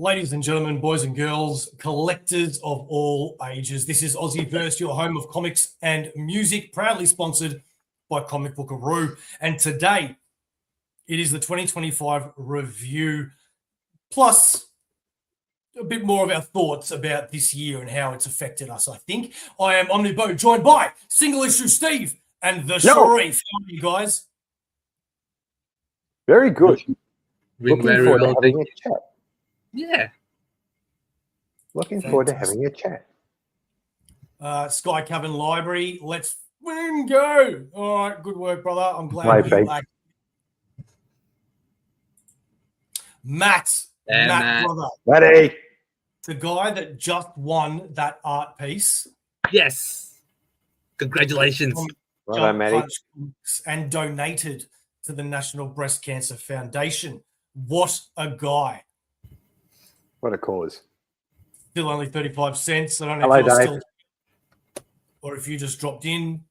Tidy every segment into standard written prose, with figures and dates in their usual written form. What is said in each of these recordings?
Ladies and gentlemen, boys and girls, collectors of all ages, this is Aussieverse, your home of comics and music, proudly sponsored by Comic Bookaroo. And today, it is the 2025 review, plus a bit more of our thoughts about this year and how it's affected us, I think. I am Omnibo, joined by Single Issue Steve and the Sharif. How are you guys? Very good. Looking forward to having a chat. Yeah. Looking forward to having a chat. Sky Cavern Library, let's win go. All right, good work, brother. I'm glad you are. Matt, brother. Matty. The guy that just won that art piece. Yes. Congratulations. Well done, Matty. And donated to the National Breast Cancer Foundation. What a guy. What a cause. Still only 35 cents. I don't know Hello, if you're Dave. still, or if you just dropped in,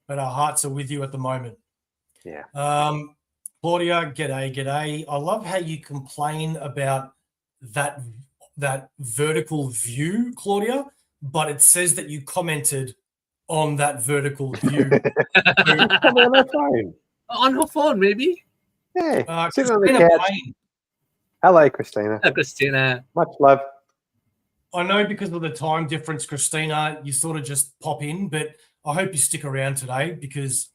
but our hearts are with you at the moment. Yeah. Claudia, g'day. I love how you complain about that vertical view, Claudia, but it says that you commented on that vertical view. Probably on her phone. On her phone, maybe. Yeah. Sitting on the couch. Hello, Christina. Hello, Christina. Much love. I know because of the time difference, Christina, you sort of just pop in, but I hope you stick around today because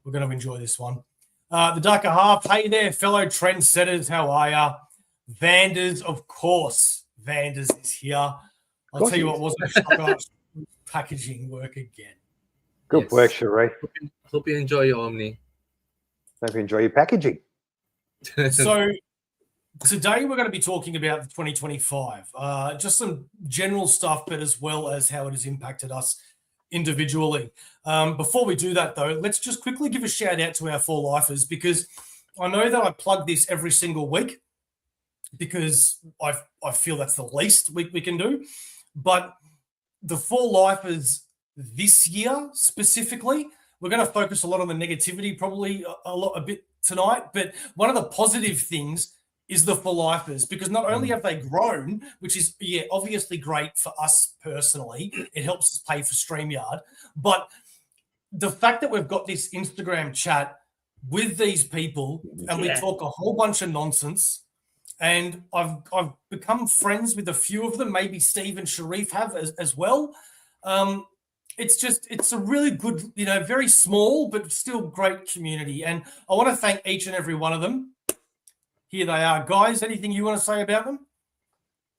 we're going to enjoy this one. The Darker Half, hey there, fellow trendsetters, how are ya? Vanders, of course. Vanders is here. I'll tell you what, wasn't a shocker. Packaging work again. Good work, Sheree. Hope you enjoy your Omni. Hope you enjoy your packaging. So today we're going to be talking about the 2025, just some general stuff, but as well as how it has impacted us individually. Before we do that, though, let's just quickly give a shout out to our four lifers, because I know that I plug this every single week because I feel that's the least we can do. But the four lifers this year specifically, we're going to focus a lot on the negativity, probably a bit tonight. But one of the positive things is the for lifers, because not only have they grown, which is obviously great for us personally, it helps us pay for StreamYard, but the fact that we've got this Instagram chat with these people and we talk a whole bunch of nonsense, and I've become friends with a few of them, maybe Steve and Sharif have as well. It's a really good, very small but still great community, and I want to thank each and every one of them. Here they are. Guys, anything you want to say about them?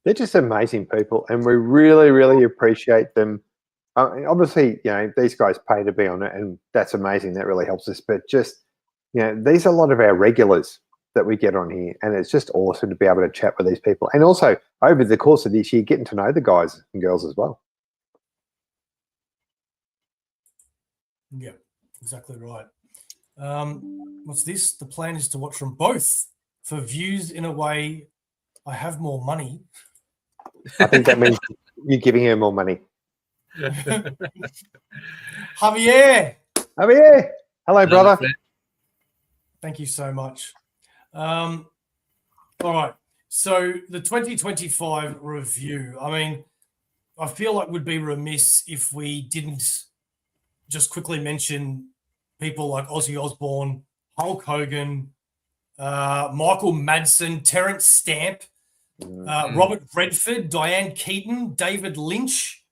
They're just amazing people, and we really, really appreciate them. Obviously, these guys pay to be on it, and that's amazing. That really helps us. But just, these are a lot of our regulars that we get on here, and it's just awesome to be able to chat with these people. And also, over the course of this year, getting to know the guys and girls as well. Yeah, exactly right. What's this? The plan is to watch from both. For views, in a way, I have more money. I think that means you're giving her more money. Javier. Hello, brother. Thank you so much. All right. So the 2025 review. I mean, I feel like we'd be remiss if we didn't just quickly mention people like Ozzy Osbourne, Hulk Hogan, Michael Madsen, Terrence Stamp, Robert Redford, Diane Keaton, David Lynch,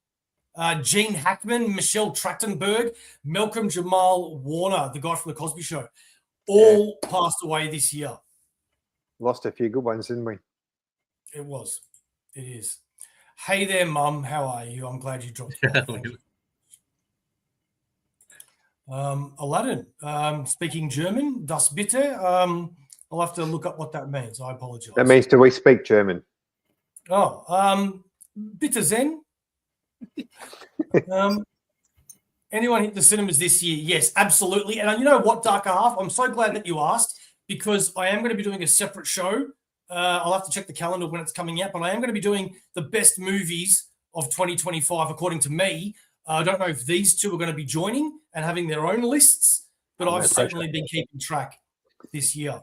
Gene Hackman, Michelle Trachtenberg, Malcolm Jamal Warner, the guy from The Cosby Show, all passed away this year. Lost a few good ones, didn't we? It is. Hey there, Mum. How are you? I'm glad you dropped by. Aladdin, speaking German, das bitte. I'll have to look up what that means. I apologize. That means, do we speak German? Oh, bitte zen. Anyone hit the cinemas this year? Yes, absolutely. And you know what, Darker Half? I'm so glad that you asked, because I am going to be doing a separate show. I'll have to check the calendar when it's coming out, but I am going to be doing the best movies of 2025, according to me. I don't know if these two are going to be joining and having their own lists, but I've certainly been keeping track this year.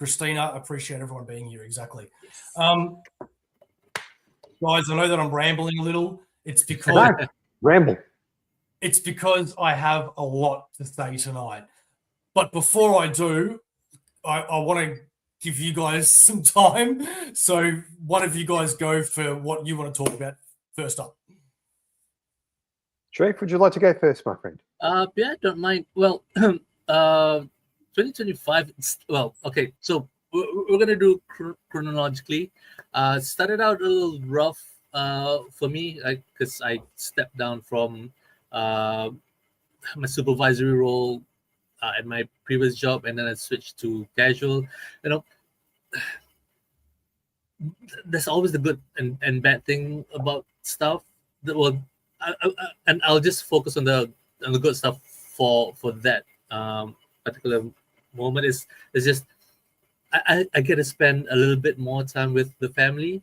Christina, appreciate everyone being here. Exactly. Guys, I know that I'm rambling a little. It's because Ramble. It's because I have a lot to say tonight. But before I do, I want to give you guys some time. So one of you guys go for what you want to talk about first up. Sharif, would you like to go first, my friend? Yeah, don't mind. Well, 2025. Well, okay. So we're gonna do chronologically. Started out a little rough for me, because I stepped down from my supervisory role at my previous job, and then I switched to casual. You know, there's always the good and bad thing about stuff. That will, and I'll just focus on the good stuff for that particular moment. Is just I get to spend a little bit more time with the family.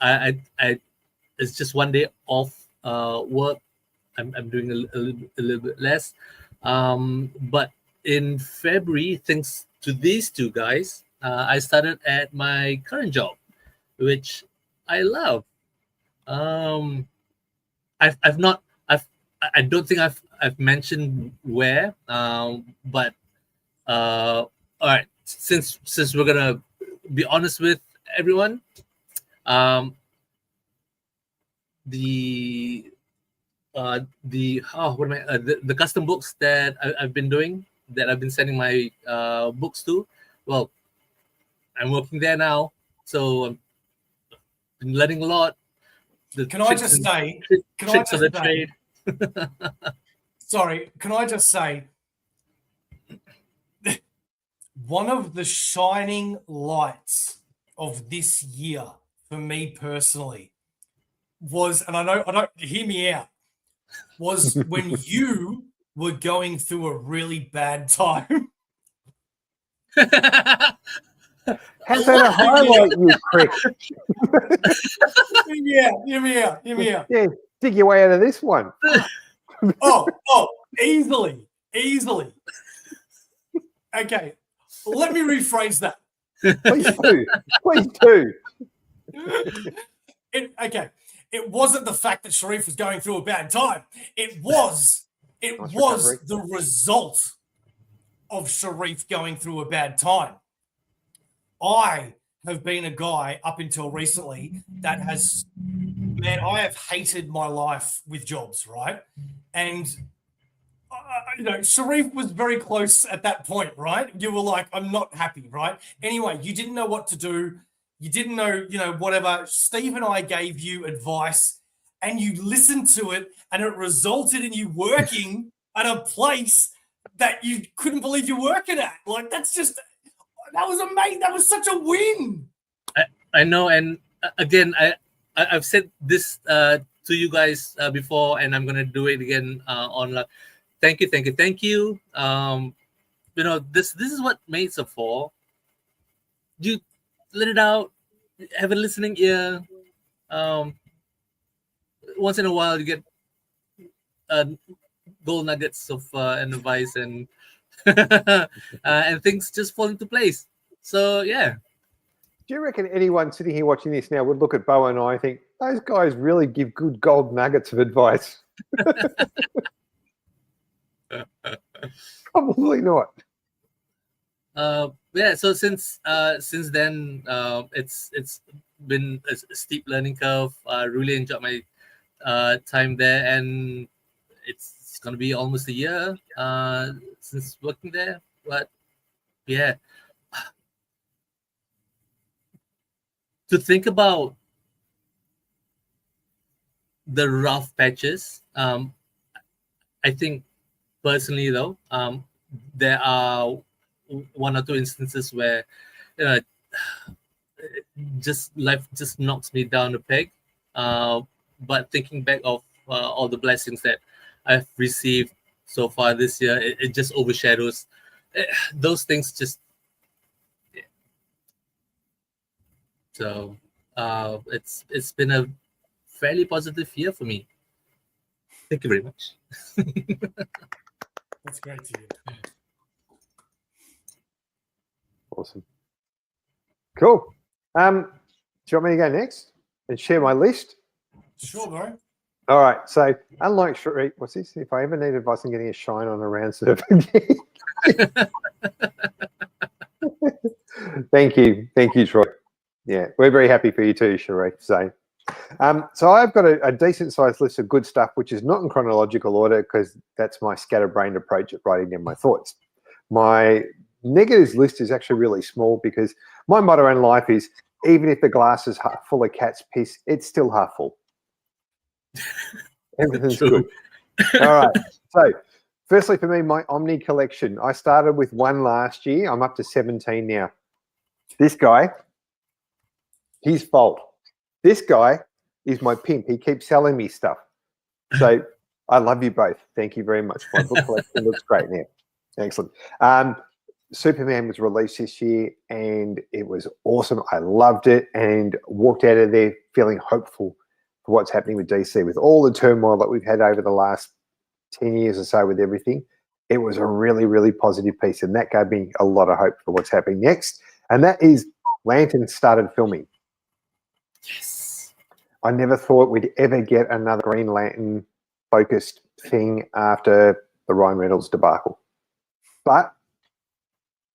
I it's just one day off work. I'm doing a little bit less. But in February, thanks to these two guys, I started at my current job, which I love. I've not I don't think I've mentioned where, but all right. Since we're gonna be honest with everyone, the what am I the custom books that I've been doing, that I've been sending my books to. Well, I'm working there now, so I've been learning a lot. Can I just say, tricks of the trade. Sorry, can I just say, one of the shining lights of this year for me personally was, and I don't hear me out, was when you were going through a really bad time. How's that a highlight, you prick? Hear me out. Yeah, dig your way out of this one. Oh, easily. Okay, let me rephrase that. Please do. It wasn't the fact that Sharif was going through a bad time. It was the result of Sharif going through a bad time. I have been a guy up until recently that has, man, I have hated my life with jobs, right? And Sharif was very close at that point, right? You were like, I'm not happy, right? Anyway, you didn't know what to do. You didn't know, whatever. Steve and I gave you advice and you listened to it, and it resulted in you working at a place that you couldn't believe you're working at. Like, that was amazing. That was such a win. I know. And again, I've said this to you guys before, and I'm going to do it again on thank you. This is what mates are for. You let it out, have a listening ear. Once in a while, you get gold nuggets of advice, and and things just fall into place. So yeah. Do you reckon anyone sitting here watching this now would look at Bo and I and think, those guys really give good gold nuggets of advice? Probably not. Yeah, so since then, it's been a steep learning curve. I really enjoyed my time there, and it's gonna be almost a year since working there. But yeah, to think about the rough patches, I think personally though, there are one or two instances where just life just knocks me down a peg. But thinking back of all the blessings that I've received so far this year, it just overshadows those things. Just yeah. So it's been a fairly positive year for me. Thank you very much. That's great to hear. Awesome. Cool. Do you want me to go next and share my list? Sure, bro. All right. So, unlike Sharif, what's this? If I ever need advice on getting a shine on a round server. Thank you, Troy. Yeah, we're very happy for you too, Sharif. So I've got a decent sized list of good stuff, which is not in chronological order because that's my scatterbrained approach at writing down my thoughts. My negatives list is actually really small because my motto in life is even if the glass is half full of cat's piss, it's still half full. Everything's good. All right. So, firstly, for me, my Omni collection. I started with one last year. I'm up to 17 now. This guy, his fault. This guy is my pimp. He keeps selling me stuff. So, I love you both. Thank you very much. My book collection looks great now. Excellent. Superman was released this year, and it was awesome. I loved it and walked out of there feeling hopeful for what's happening with DC. With all the turmoil that we've had over the last 10 years or so with everything, it was a really, really positive piece, and that gave me a lot of hope for what's happening next. And that is Lantern started filming. Yes. I never thought we'd ever get another Green Lantern focused thing after the Ryan Reynolds debacle. But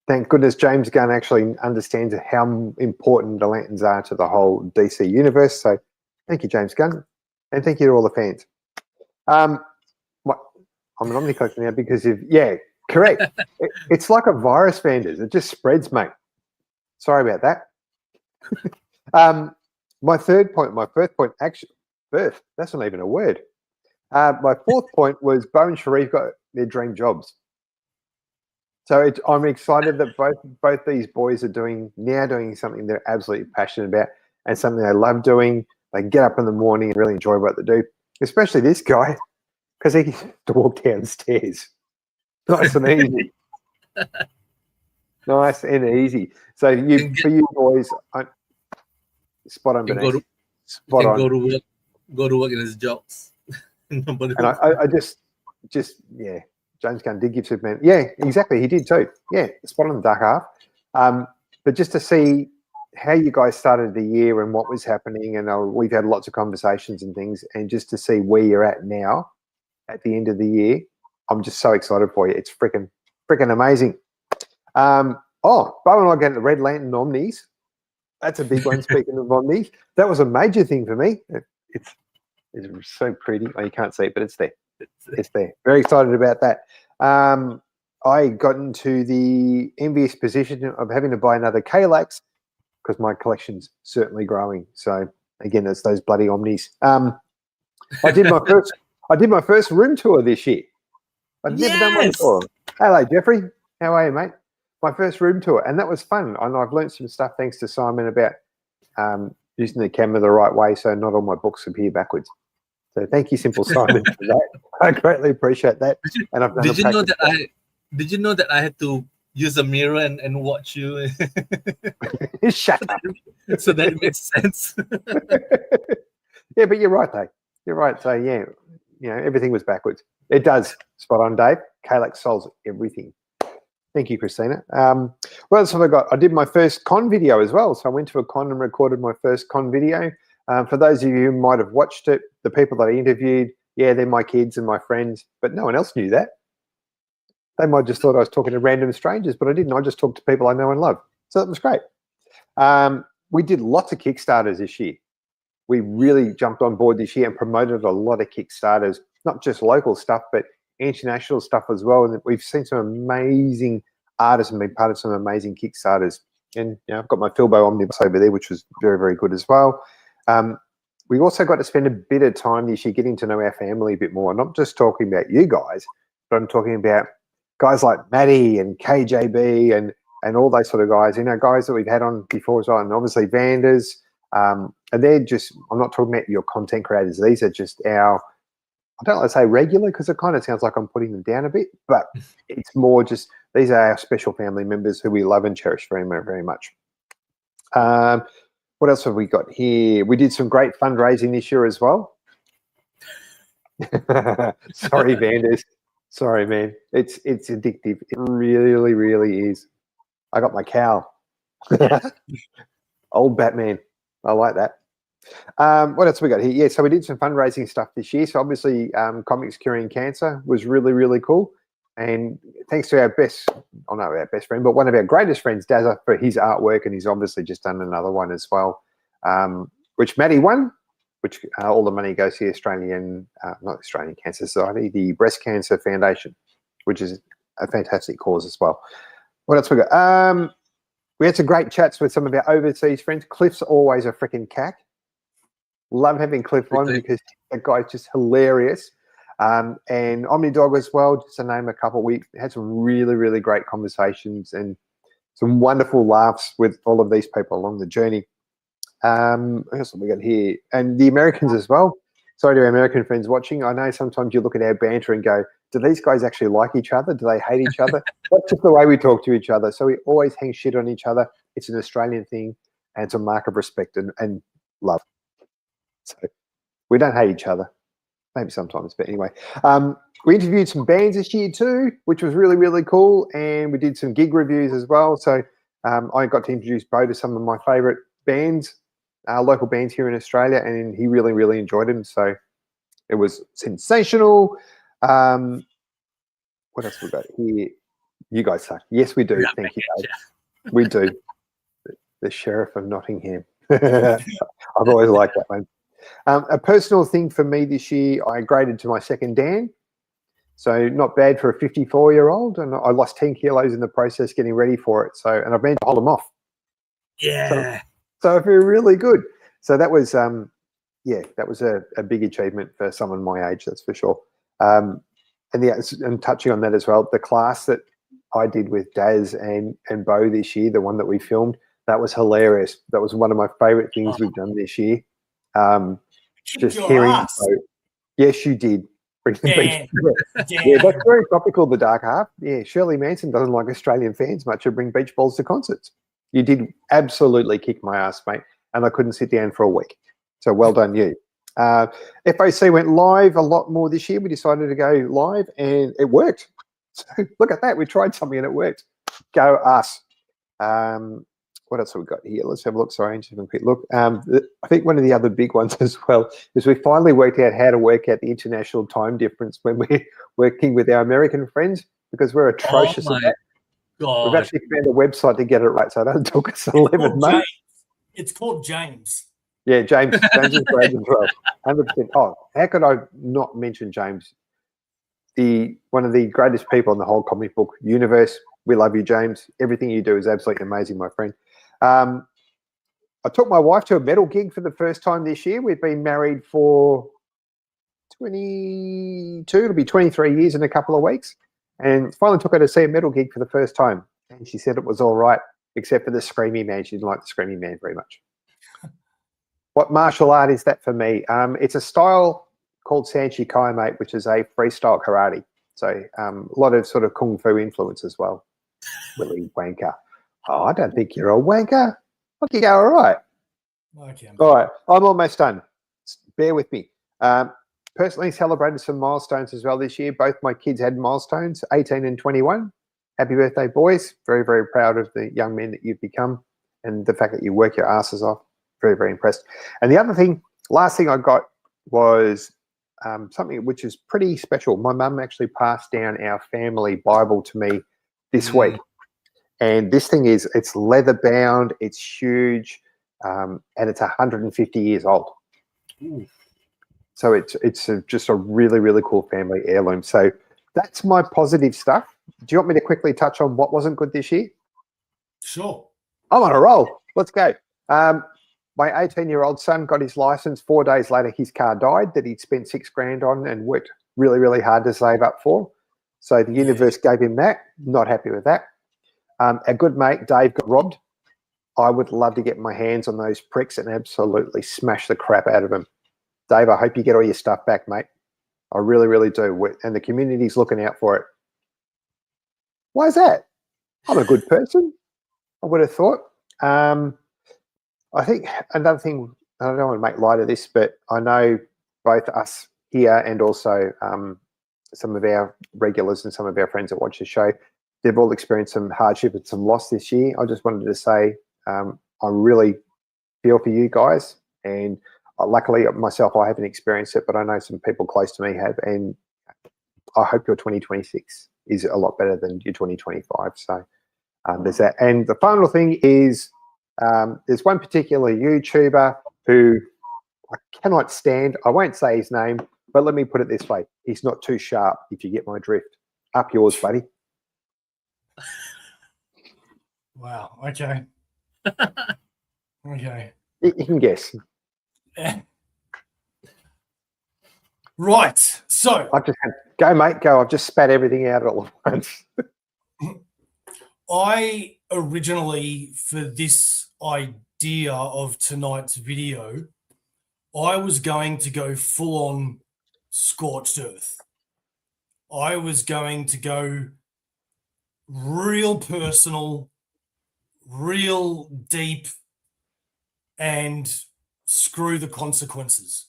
thank goodness James Gunn actually understands how important the Lanterns are to the whole DC universe. So thank you, James Gunn. And thank you to all the fans. I'm an Omni collector now because correct. It's like a virus, Vanders. It just spreads, mate. Sorry about that. My first point, actually, that's not even a word. My fourth point was Bo and Sharif got their dream jobs. So I'm excited that both these boys are doing something they're absolutely passionate about and something they love doing. They get up in the morning and really enjoy what they do, especially this guy, because he gets to walk downstairs. Nice and easy. Nice and easy. So for you boys, spot on, Benesse. Spot on. Go to work in his jobs. And I just James Gunn did give Superman. Yeah, exactly. He did too. Yeah, spot on the dark half. But just to see how you guys started the year and what was happening, and we've had lots of conversations and things, and just to see where you're at now at the end of the year, I'm just so excited for you. It's freaking amazing. Bo and I get the Red Lantern Omnis. That's a big one. Speaking of Omnis, that was a major thing for me. It's so pretty. Oh, you can't see it, but it's there. It's there. Very excited about that. I got into the envious position of having to buy another Kalax because my collection's certainly growing. So again, it's those bloody Omnis. I did my first room tour this year. I'd never done one before. Hello, Jeffrey. How are you, mate? My first room tour, and that was fun. And I've learned some stuff thanks to Simon about using the camera the right way, so not all my books appear backwards. So thank you, Simple Simon, for that. I greatly appreciate that. Did you know that I had to use a mirror and watch you? Shut up. So that makes sense. Yeah, but you're right, though. You're right. So yeah, everything was backwards. It does. Spot on, Dave. Kalax solves everything. Thank you, Christina. What else have I got? I did my first con video as well. So I went to a con and recorded my first con video. For those of you who might have watched it, the people that I interviewed, they're my kids and my friends, but no one else knew that. They might have just thought I was talking to random strangers, but I didn't. I just talked to people I know and love. So that was great. We did lots of Kickstarters this year. We really jumped on board this year and promoted a lot of Kickstarters, not just local stuff, but international stuff as well. And we've seen some amazing artists and been part of some amazing Kickstarters. And I've got my Philbo Omnibus over there, which was very, very good as well. We also got to spend a bit of time this year getting to know our family a bit more. I'm not just talking about you guys, but I'm talking about guys like Maddie and KJB and all those sort of guys, guys that we've had on before as well, and obviously Vanders. And they're just, I'm not talking about your content creators. These are just our, I don't like to say regular because it kind of sounds like I'm putting them down a bit, but it's more just, these are our special family members who we love and cherish very, very much. What else have we got here? We did some great fundraising this year as well. Sorry, Vanders. Sorry, man. It's addictive. It really, really is. I got my cow. Old Batman. I like that. What else we got here? Yeah, so we did some fundraising stuff this year. So obviously, Comics Curing Cancer was really, really cool. And thanks to our best, oh no, our best friend, but one of our greatest friends, Dazza, for his artwork. And he's obviously just done another one as well, which Maddie won, which all the money goes to the Australian, not Australian Cancer Society, the Breast Cancer Foundation, which is a fantastic cause as well. What else we got? We had some great chats with some of our overseas friends. Cliff's always a freaking cack. Love having Cliff on because that guy's just hilarious. And Omnidog as well, just to name a couple. We had some really, really great conversations and some wonderful laughs with all of these people along the journey. What else have we got here? And the Americans as well. Sorry to our American friends watching. I know sometimes you look at our banter and go, do these guys actually like each other? Do they hate each other? That's just the way we talk to each other. So we always hang shit on each other. It's an Australian thing, and it's a mark of respect and love. So we don't hate each other. Maybe sometimes, but anyway. We interviewed some bands this year too, which was really, really cool. And we did some gig reviews as well. So I got to introduce Bo to some of my favourite bands, local bands here in Australia, and he really, really enjoyed them. So it was sensational. What else we got here? You guys suck. Yes, we do. Yeah, thank you, Dave. We do. The Sheriff of Nottingham. I've always liked that one. A personal thing for me this year, I graded to my second Dan. So not bad for a 54-year-old. And I lost 10 kilos in the process getting ready for it. So, and I've managed to hold them off. Yeah. So I feel really good. So that was, yeah, that was a big achievement for someone my age, that's for sure. And yeah, and touching on that as well, the class that I did with Daz and Bo this year, the one that we filmed, that was hilarious. That was one of my favorite things we've done this year. Just hearing Bo. Yes, you did. Damn. Yeah, that's very topical, the dark half. Yeah, Shirley Manson doesn't like Australian fans much who bring beach balls to concerts. You did absolutely kick my ass, mate, and I couldn't sit down for a week. So well done you. FOC went live a lot more this year. We decided to go live and it worked. So look at that. We tried something and it worked. Go us. What else have we got here? Let's have a look. Sorry, just have a quick look. I think one of the other big ones as well is we finally worked out how to work out the international time difference when we're working with our American friends because we're atrocious at that. God. We've actually found a website to get it right, so it only took us 11 months. It's called James. Yeah, James is great as well. 100%. Oh, how could I not mention James? One of the greatest people in the whole comic book universe. We love you, James. Everything you do is absolutely amazing, my friend. I took my wife to a metal gig for the first time this year. We've been married for 22, it'll be 23 years in a couple of weeks. And finally took her to see a metal gig for the first time. And she said it was all right, except for the Screamy Man. She didn't like the Screamy Man very much. What martial art is that for me? It's a style called Sanchi Kai, mate, which is a freestyle karate. So a lot of sort of kung fu influence as well. Willy wanker. Oh, I don't think you're a wanker. I think you go all right. Okay. All right, I'm almost done. Bear with me. Personally celebrated some milestones as well this year. Both my kids had milestones, 18 and 21. Happy birthday, boys. Very, very proud of the young men that you've become and the fact that you work your asses off. Very, very impressed. And the other thing, last thing I got was something which is pretty special. My mum actually passed down our family Bible to me this week. And this thing it's leather bound, it's huge, and it's 150 years old. Ooh. So it's just a really, really cool family heirloom. So that's my positive stuff. Do you want me to quickly touch on what wasn't good this year? Sure. I'm on a roll. Let's go. My 18-year-old son got his license. 4 days later, his car died that he'd spent $6 grand on and worked really, really hard to save up for. So the universe gave him that. Not happy with that. A good mate, Dave, got robbed. I would love to get my hands on those pricks and absolutely smash the crap out of them. Dave, I hope you get all your stuff back, mate. I really, really do. And the community's looking out for it. Why is that? I'm a good person, I would have thought. I think another thing, I don't want to make light of this, but I know both us here and also some of our regulars and some of our friends that watch the show, they've all experienced some hardship and some loss this year. I just wanted to say I'm really feel for you guys. And luckily, myself, I haven't experienced it, but I know some people close to me have. And I hope your 2026 is a lot better than your 2025. So there's that. And the final thing is there's one particular YouTuber who I cannot stand. I won't say his name, but let me put it this way. He's not too sharp, if you get my drift. Up yours, buddy. Wow. Okay. Okay. You can guess. Right. So I've just had, go, mate, go. I've just spat everything out all at once. I originally, for this idea of tonight's video, I was going to go full on scorched earth. I was going to go real personal, real deep, and screw the consequences.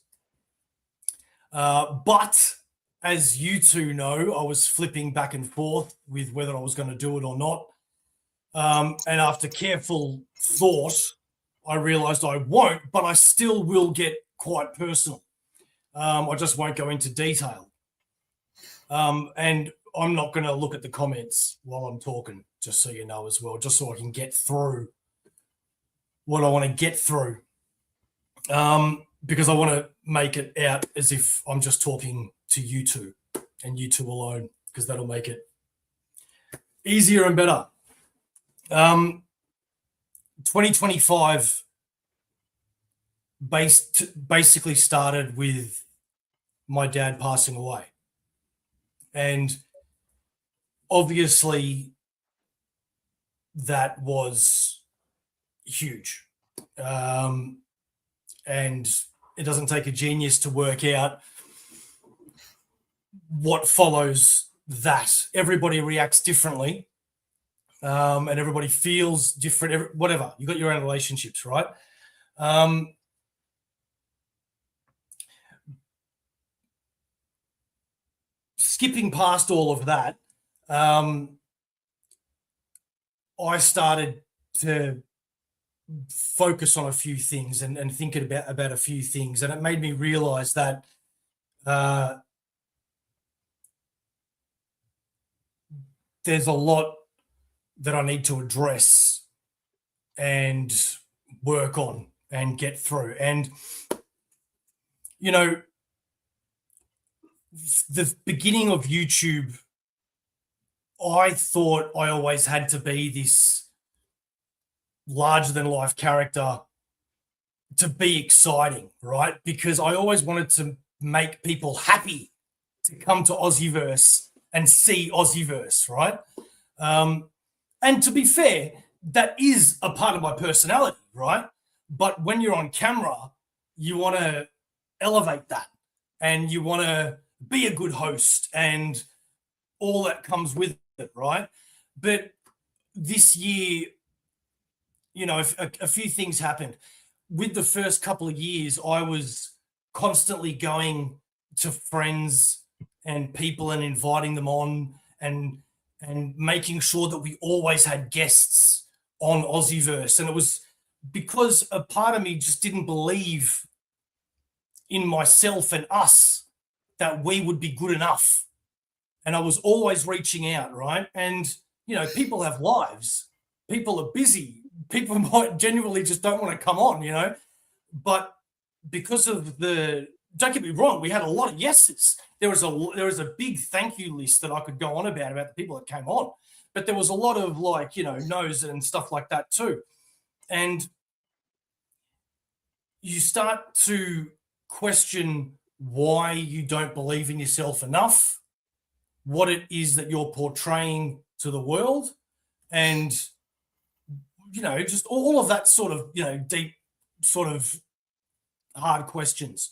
But as you two know, I was flipping back and forth with whether I was going to do it or not. And after careful thought, I realized I won't, but I still will get quite personal. I just won't go into detail. And I'm not going to look at the comments while I'm talking, just so you know as well, just so I can get through what I want to get through. Because I want to make it out as if I'm just talking to you two and you two alone, because that'll make it easier and better. 2025 basically started with my dad passing away. And obviously that was huge. And it doesn't take a genius to work out what follows that. Everybody reacts differently. And everybody feels different, whatever. You've got your own relationships, right? Skipping past all of that, I started to focus on a few things and thinking about a few things. And it made me realize that there's a lot that I need to address and work on and get through. And, you know, the beginning of YouTube, I thought I always had to be this larger than life character to be exciting, right? Because I always wanted to make people happy to come to Aussieverse and see Aussieverse, right? And to be fair, that is a part of my personality, right? But when you're on camera, you want to elevate that and you want to be a good host and all that comes with it, right? But this year, you know, a few things happened. With the first couple of years, I was constantly going to friends and people and inviting them on and making sure that we always had guests on Aussieverse. And it was because a part of me just didn't believe in myself and us that we would be good enough. And I was always reaching out, right? And, you know, people have lives. People are busy. People might genuinely just don't want to come on, you know? But because of don't get me wrong, we had a lot of yeses. There was a big thank you list that I could go on about the people that came on. But there was a lot of like, you know, no's and stuff like that too. And you start to question why you don't believe in yourself enough, what it is that you're portraying to the world, and, you know, just all of that sort of, you know, deep sort of hard questions.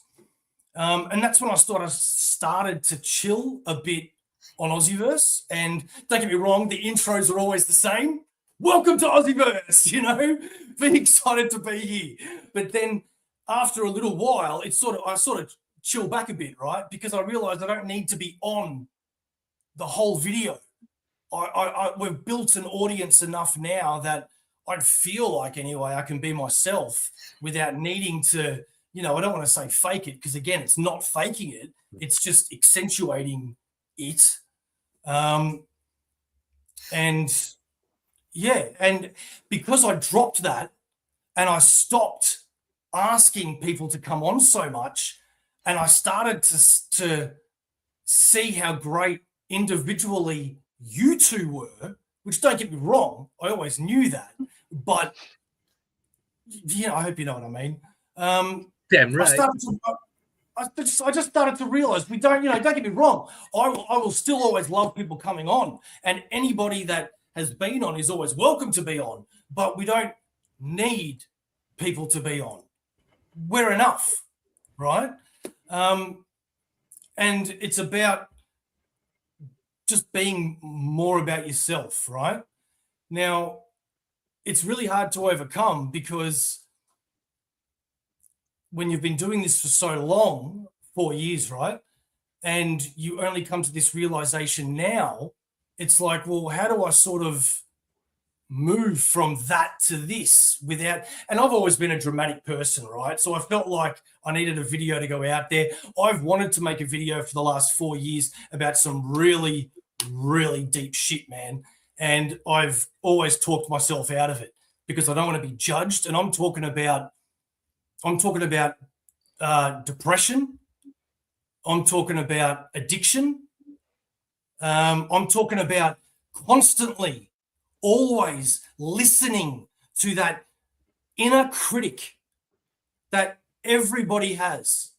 And that's when I started to chill a bit on Aussieverse. And don't get me wrong, the intros are always the same. Welcome to Aussieverse, you know, be excited to be here. But then after a little while, I sort of chill back a bit, right? Because I realized I don't need to be on the whole video. We've built an audience enough now that I'd feel like anyway I can be myself without needing to, I don't want to say fake it, because again, it's not faking it. It's just accentuating it. And yeah, and because I dropped that and I stopped asking people to come on so much, and I started to see how great individually you two were, which, don't get me wrong, I always knew that, but I hope you know what I mean. Damn right. I just started to realize we don't, don't get me wrong, I will still always love people coming on, and anybody that has been on is always welcome to be on, but we don't need people to be on. We're enough, right? And it's about just being more about yourself, right? Now, it's really hard to overcome, because when you've been doing this for so long, 4 years, right? And you only come to this realization now, it's like, well, how do I sort of move from that to this without, and I've always been a dramatic person, right? So I felt like I needed a video to go out there. I've wanted to make a video for the last 4 years about some really, really deep shit, man. And I've always talked myself out of it because I don't want to be judged. And I'm talking about depression. I'm talking about addiction. I'm talking about constantly, always listening to that inner critic that everybody has.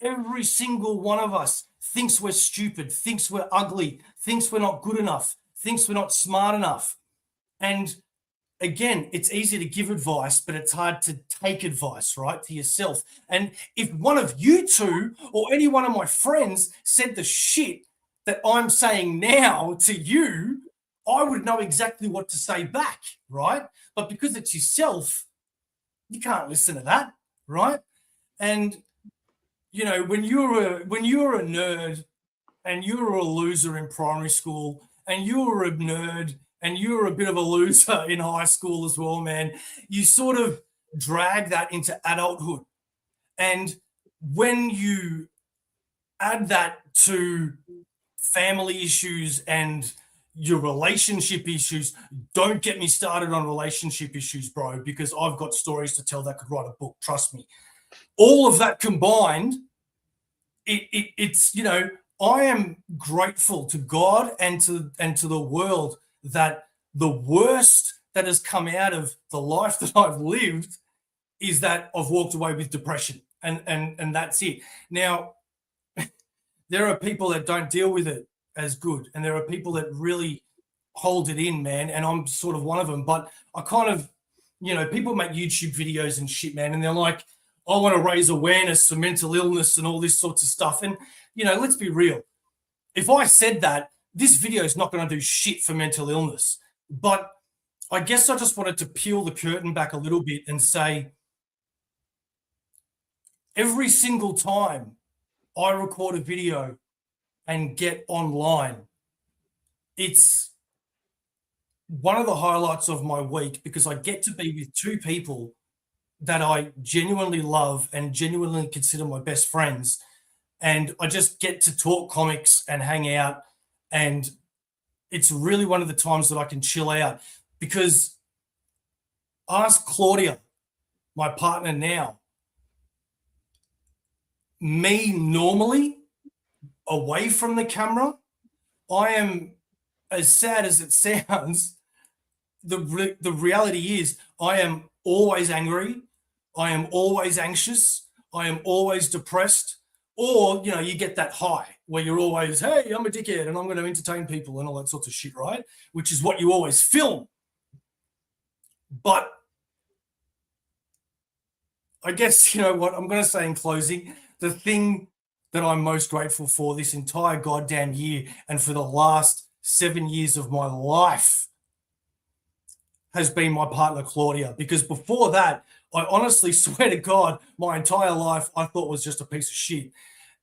Every single one of us thinks we're stupid, thinks we're ugly, thinks we're not good enough, thinks we're not smart enough. And again, it's easy to give advice, but it's hard to take advice, right, to yourself. And if one of you two or any one of my friends said the shit that I'm saying now to you, I would know exactly what to say back, right? But because it's yourself, you can't listen to that, right? And when you're a nerd and you were a loser in primary school, and you were a nerd and you were a bit of a loser in high school as well, man, you sort of drag that into adulthood. And when you add that to family issues and your relationship issues, don't get me started on relationship issues, bro, because I've got stories to tell that could write a book, trust me. All of that combined, it's I am grateful to God and to the world that the worst that has come out of the life that I've lived is that I've walked away with depression, and that's it. Now, there are people that don't deal with it as good, and there are people that really hold it in, man, and I'm sort of one of them. But I kind of, people make YouTube videos and shit, man, and they're like, I want to raise awareness for mental illness and all this sorts of stuff. And, let's be real. If I said that, this video is not going to do shit for mental illness. But I guess I just wanted to peel the curtain back a little bit and say, every single time I record a video and get online, it's one of the highlights of my week, because I get to be with two people that I genuinely love and genuinely consider my best friends. And I just get to talk comics and hang out. And it's really one of the times that I can chill out, because ask Claudia, my partner now, me normally away from the camera, I am, as sad as it sounds, the reality is I am always angry. I am always anxious. I am always depressed. Or, you get that high where you're always, hey, I'm a dickhead and I'm going to entertain people and all that sorts of shit, right? Which is what you always film. But I guess, what I'm going to say in closing, the thing that I'm most grateful for this entire goddamn year and for the last 7 years of my life has been my partner, Claudia. Because before that, I honestly swear to God, my entire life I thought was just a piece of shit.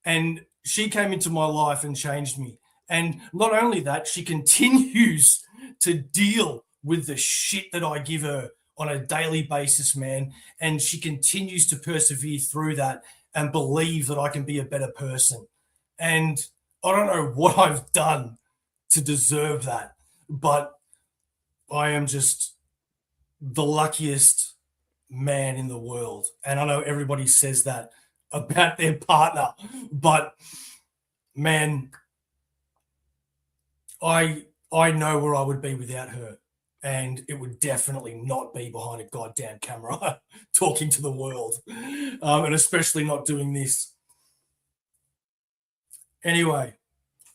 And she came into my life and changed me. And not only that, she continues to deal with the shit that I give her on a daily basis, man. And she continues to persevere through that and believe that I can be a better person. And I don't know what I've done to deserve that, but I am just the luckiest man in the world. And I know everybody says that about their partner, but man, I know where I would be without her. And it would definitely not be behind a goddamn camera talking to the world, and especially not doing this. Anyway,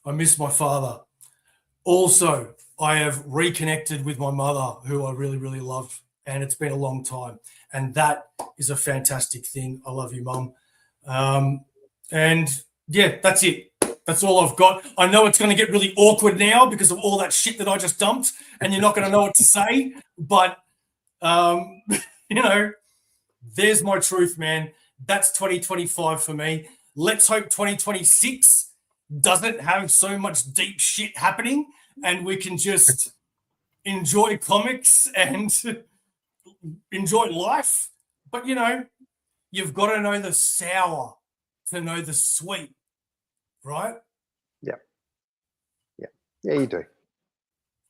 I miss my father. Also, I have reconnected with my mother, who I really, really love, and it's been a long time. And that is a fantastic thing. I love you, Mum. And yeah, that's it. That's all I've got. I know it's going to get really awkward now because of all that shit that I just dumped, and you're not going to know what to say. But, you know, there's my truth, man. That's 2025 for me. Let's hope 2026 doesn't have so much deep shit happening and we can just enjoy comics and enjoy life. But, you know, you've got to know the sour to know the sweet. Right? Yeah, you do.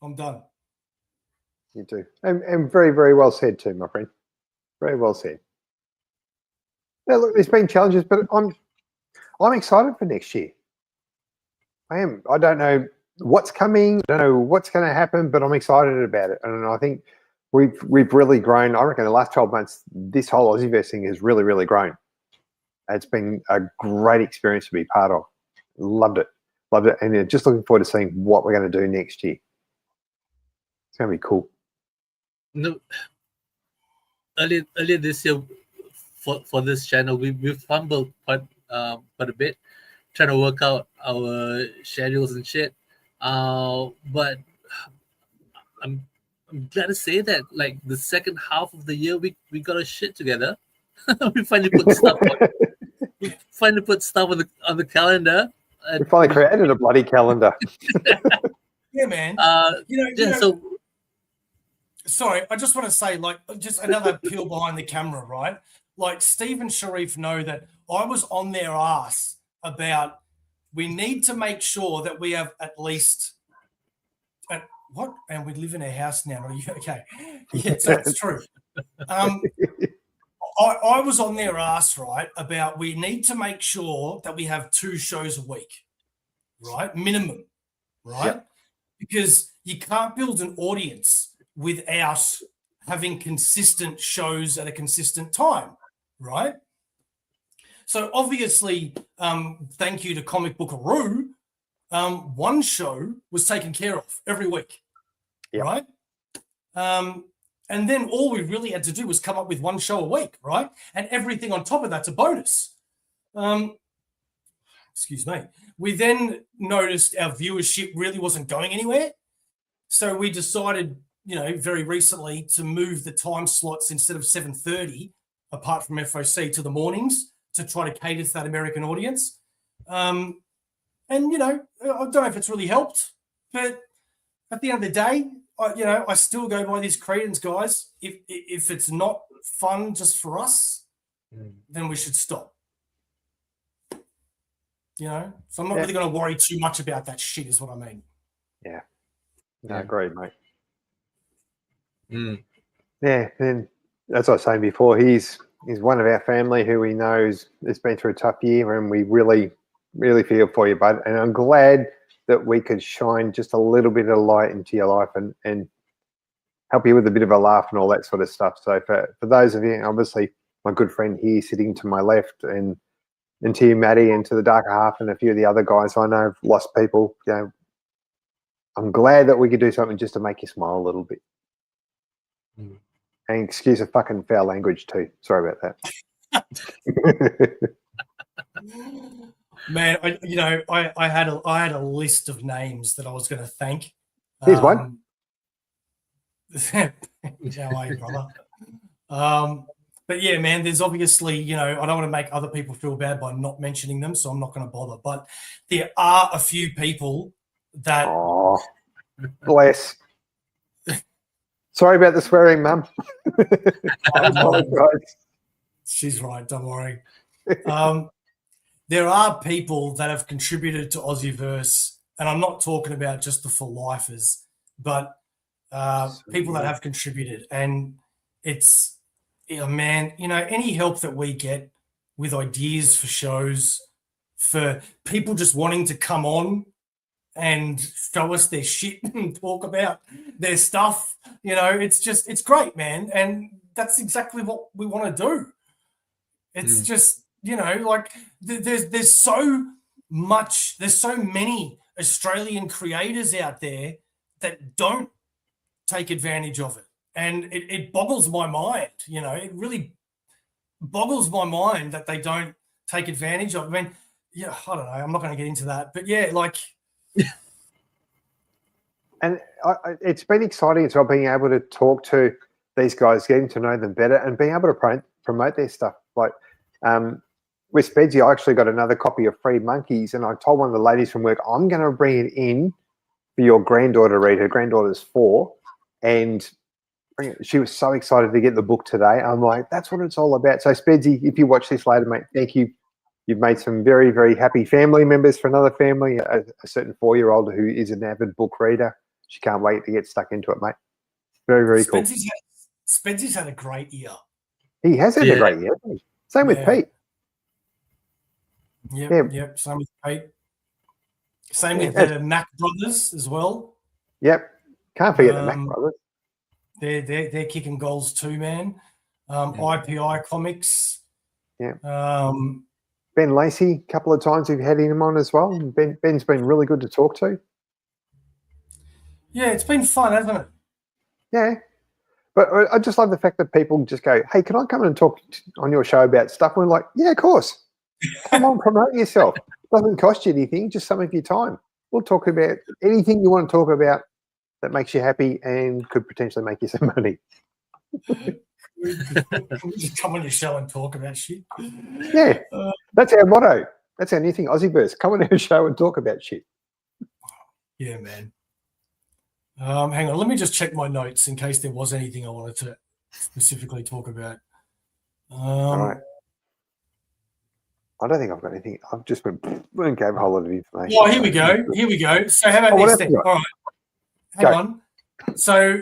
I'm done. You do. And very, very well said too, my friend. Very well said. Now, look, there's been challenges, but I'm excited for next year. I am. I don't know what's coming. I don't know what's going to happen, but I'm excited about it. And I think we've really grown. I reckon the last 12 months, this whole Aussieverse thing has really, really grown. It's been a great experience to be part of. Loved it. And just looking forward to seeing what we're going to do next year. It's going to be cool. No, earlier this year for this channel, we fumbled quite a bit, trying to work out our schedules and shit. But I'm glad to say that like the second half of the year, we got our shit together. We finally put stuff on the calendar. We finally created a bloody calendar. Yeah, man. So sorry, I just want to say, like, just another peel behind the camera, right? Like, Steve and Sharif know that I was on their ass about we need to make sure that we have at least what? And we live in a house now. Are you okay? Yeah, that's true. I was on their ass, right, about we need to make sure that we have 2 shows a week, right? Minimum, right? Yep. Because you can't build an audience without having consistent shows at a consistent time, right? So obviously, thank you to Comic Bookaroo, one show was taken care of every week, Yep. right? And then all we really had to do was come up with 1 show a week, right? And everything on top of that's a bonus. Excuse me. We then noticed our viewership really wasn't going anywhere. So we decided, you know, very recently to move the time slots instead of 7:30, apart from FOC, to the mornings to try to cater to that American audience. And, you know, I don't know if it's really helped, but at the end of the day, I still go by these credence, guys. If it's not fun just for us, then we should stop. You know, so I'm not really going to worry too much about that shit, is what I mean. Yeah. No, agreed, mate. Mm. Yeah, and as I was saying before, he's one of our family who we know has been through a tough year, and we really, really feel for you, bud. And I'm glad that we could shine just a little bit of light into your life and help you with a bit of a laugh and all that sort of stuff. So for those of you, obviously my good friend here sitting to my left, and to you, Maddie, and to the darker half, and a few of the other guys I know have lost people, you know, I'm glad that we could do something just to make you smile a little bit. And excuse the fucking foul language too. Sorry about that. Man, I had a list of names that I was going to thank. Here's one. How are you, brother? But yeah, man, there's obviously, I don't want to make other people feel bad by not mentioning them, so I'm not going to bother. But there are a few people that... Oh, bless. Sorry about the swearing, Mum. She's right. Don't worry. There are people that have contributed to Aussieverse, and I'm not talking about just the for lifers, but people that have contributed. And it's, man, any help that we get with ideas for shows, for people just wanting to come on and show us their shit and talk about their stuff, it's great, man. And that's exactly what we want to do. It's just, like there's so many Australian creators out there that don't take advantage of it. And it boggles my mind, it really boggles my mind that they don't take advantage of it. I mean, yeah, I don't know. I'm not going to get into that. But yeah, like. And it's been exciting as well, being able to talk to these guys, getting to know them better, and being able to promote their stuff. Like with Spedsy, I actually got another copy of Free Monkeys, and I told one of the ladies from work, I'm going to bring it in for your granddaughter to read. Her granddaughter's 4, and she was so excited to get the book today. I'm like, that's what it's all about. So Spedsy, if you watch this later, mate, thank you. You've made some very, very happy family members for another family, a certain 4-year-old who is an avid book reader. She can't wait to get stuck into it, mate. Very, very cool. Spencer's had a great year. He has had a great year. Same with Pete. Yep. Same with Pete. Same with the Mac brothers as well. Yep. Can't forget the Mac brothers. They're kicking goals too, man. IPI Comics. Yeah. Ben Lacey, a couple of times we've had him on as well. Ben's been really good to talk to. Yeah, it's been fun, hasn't it? Yeah. But I just love the fact that people just go, hey, can I come in and talk on your show about stuff? And we're like, yeah, of course. Come on, promote yourself. It doesn't cost you anything, just some of your time. We'll talk about anything you want to talk about that makes you happy and could potentially make you some money. Can we just come on your show and talk about shit? Yeah, that's our motto. That's our new thing, Aussieverse. Come on our show and talk about shit. Yeah, man. Hang on, let me just check my notes in case there was anything I wanted to specifically talk about. All right. I don't think I've got anything. I've just been gave a whole lot of information. Oh, here we go. So how about this then? All right. Hang on. So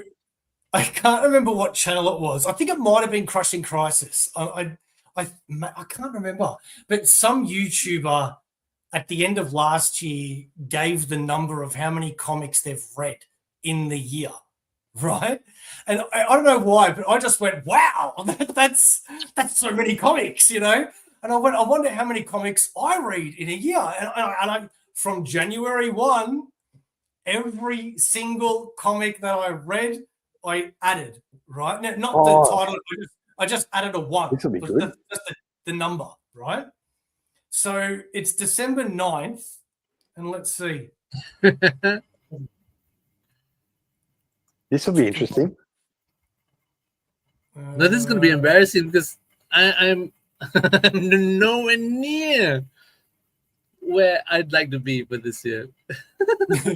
I can't remember what channel it was. I think it might have been Crushing Crisis. I can't remember. But some YouTuber at the end of last year gave the number of how many comics they've read in the year, right? And I don't know why, but I just went, wow, that's so many comics, And I wonder how many comics I read in a year. And I from January 1, every single comic that I read, I added, right? Not the title. I just added a 1. This will be good. Just the number, right? So it's December 9th, and let's see. This will be interesting. No, this is going to be embarrassing because I'm nowhere near where I'd like to be for this year.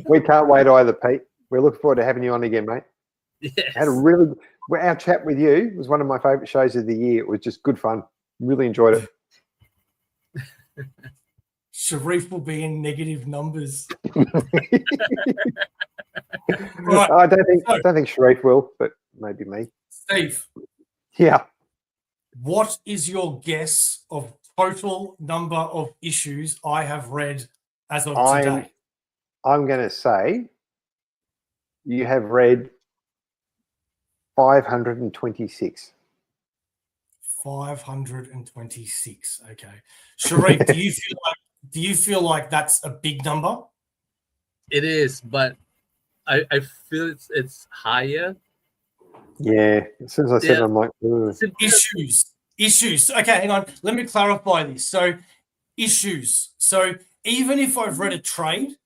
We can't wait either, Pete. We're looking forward to having you on again, mate. Yes. Our chat with you was one of my favourite shows of the year. It was just good fun. Really enjoyed it. Sharif will be in negative numbers. Right. I don't think Sharif will, but maybe me. Steve. Yeah. What is your guess of total number of issues I have read as of today? I'm going to say you have read 526. 526. Okay. Sharif, do you feel like that's a big number? It is, but I feel it's higher. Yeah. As soon as I said it, I'm like, Issues. Okay, hang on. Let me clarify this. So, issues. So, even if I've read a trade,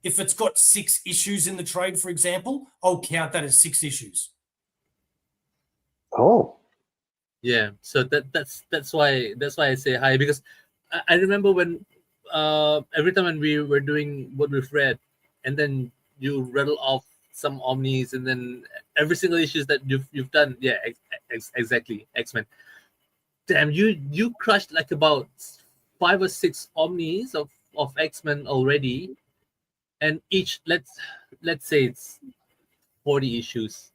if it's got 6 issues in the trade, for example, I'll count that as 6 issues. Oh. Yeah. So that's why I say high, because I remember when every time when we were doing what we've read, and then you rattle off some Omnis, and then every single issues that you've done. Yeah, exactly. X-Men. Damn, you crushed like about 5 or 6 Omnis of X-Men already, and each let's say it's 40 issues,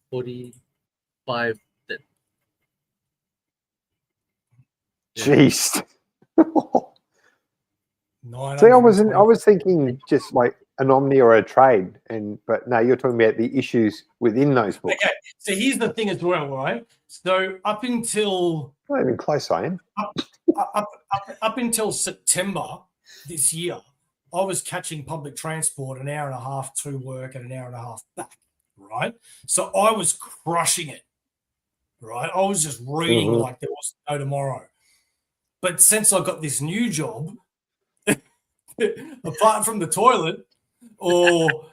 45. That, yeah. Jeez. No, See, I was thinking just like an Omni or a trade, but no, you're talking about the issues within those books. Okay, so here's the thing as well, right? So up until Not even close, I am. up until September this year, I was catching public transport an hour and a half to work and an hour and a half back, right? So I was crushing it, right? I was just reading like there was no tomorrow. But since I got this new job, apart from the toilet or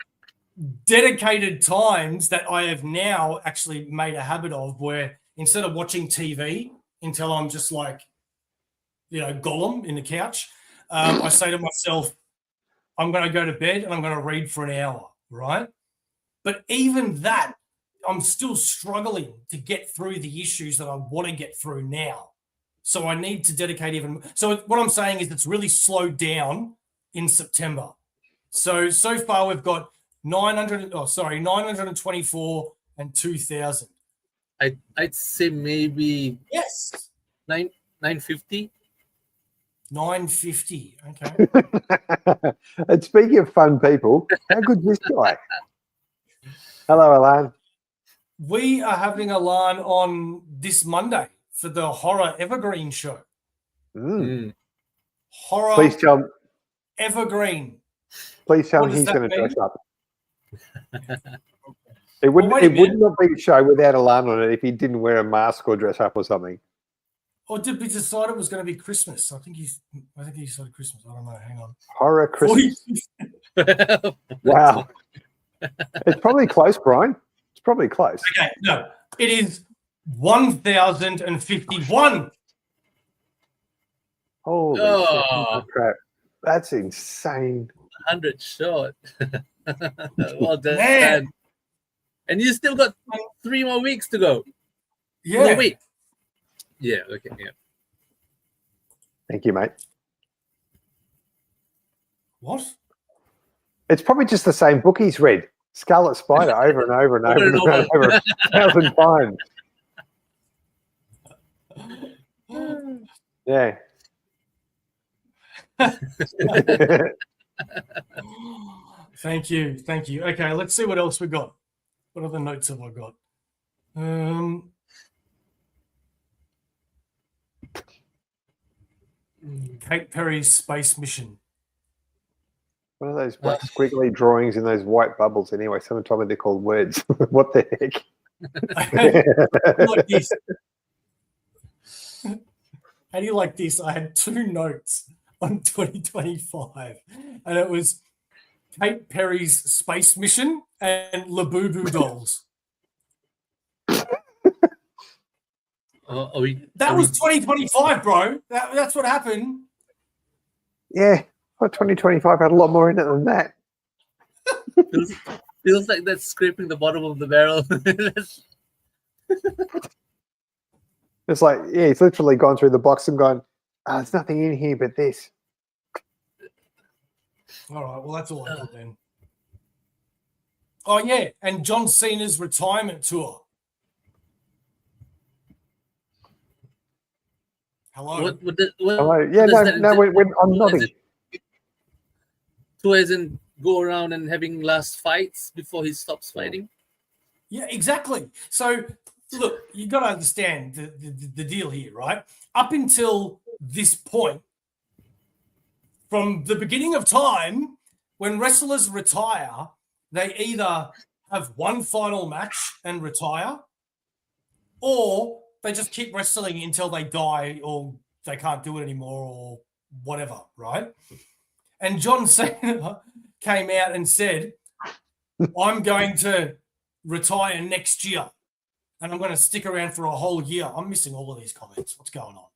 dedicated times that I have now actually made a habit of, where instead of watching TV until I'm just like, Gollum in the couch, I say to myself, I'm going to go to bed and I'm going to read for an hour, right? But even that, I'm still struggling to get through the issues that I want to get through now. So I need to dedicate even. So what I'm saying is it's really slowed down in September. So far we've got 924 and 2,000. I'd say maybe Yes. 950. 950. Okay. And speaking of fun people, how good's this guy? Hello, Alan. We are having Alan on this Monday for the Horror Evergreen show. Horror Please tell Evergreen. Please tell What him does he's that going to dress mean? up. It wouldn't be a show without Alan on it if he didn't wear a mask or dress up or something. Or did we decide it was going to be Christmas? I think he said Christmas. I don't know. Hang on. Horror Christmas. Wow. It's probably close, Brian. It's probably close. Okay, no. It is 1,051. Holy shit, crap. That's insane. 100 short. Well done. Man. And you still got 3 more weeks to go. Yeah. No, wait. Yeah, okay, yeah. Thank you, mate. What? It's probably just the same book he's read. Scarlet Spider over and over and over and over 1,000 times. Yeah. Thank you. Okay, let's see what else we got. What other notes have I got? Kate Perry's space mission. What are those squiggly drawings in those white bubbles anyway? Someone told me they're called words. What the heck? Like this. How do you like this? I had 2 notes on 2025, and it was Kate Perry's space mission and Labubu dolls. That was 2025, bro. That's what happened. Yeah. Well, 2025 had a lot more in it than that. Feels like that's scraping the bottom of the barrel. It's like, yeah, he's literally gone through the box and gone, there's nothing in here but this. All right, well, that's all I got then. Oh, yeah, and John Cena's retirement tour. Hello. Hello. Yeah, I'm nodding. So as in go around and having last fights before he stops fighting? Yeah, exactly. So, look, you got to understand the deal here, right? Up until this point, from the beginning of time, when wrestlers retire, they either have one final match and retire, or they just keep wrestling until they die or they can't do it anymore or whatever, right? And John Cena came out and said, I'm going to retire next year and I'm going to stick around for a whole year. I'm missing all of these comments. What's going on?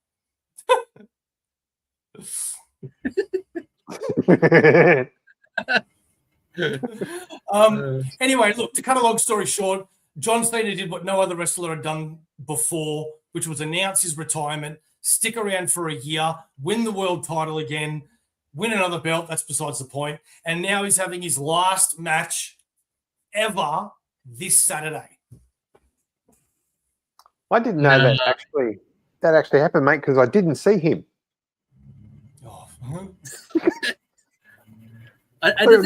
Anyway, look, to cut a long story short, John Cena did what no other wrestler had done before, which was announce his retirement, stick around for a year, win the world title again, win another belt. That's besides the point. And now he's having his last match ever this Saturday. I didn't know that actually happened, mate, because I didn't see him. Oh. I don't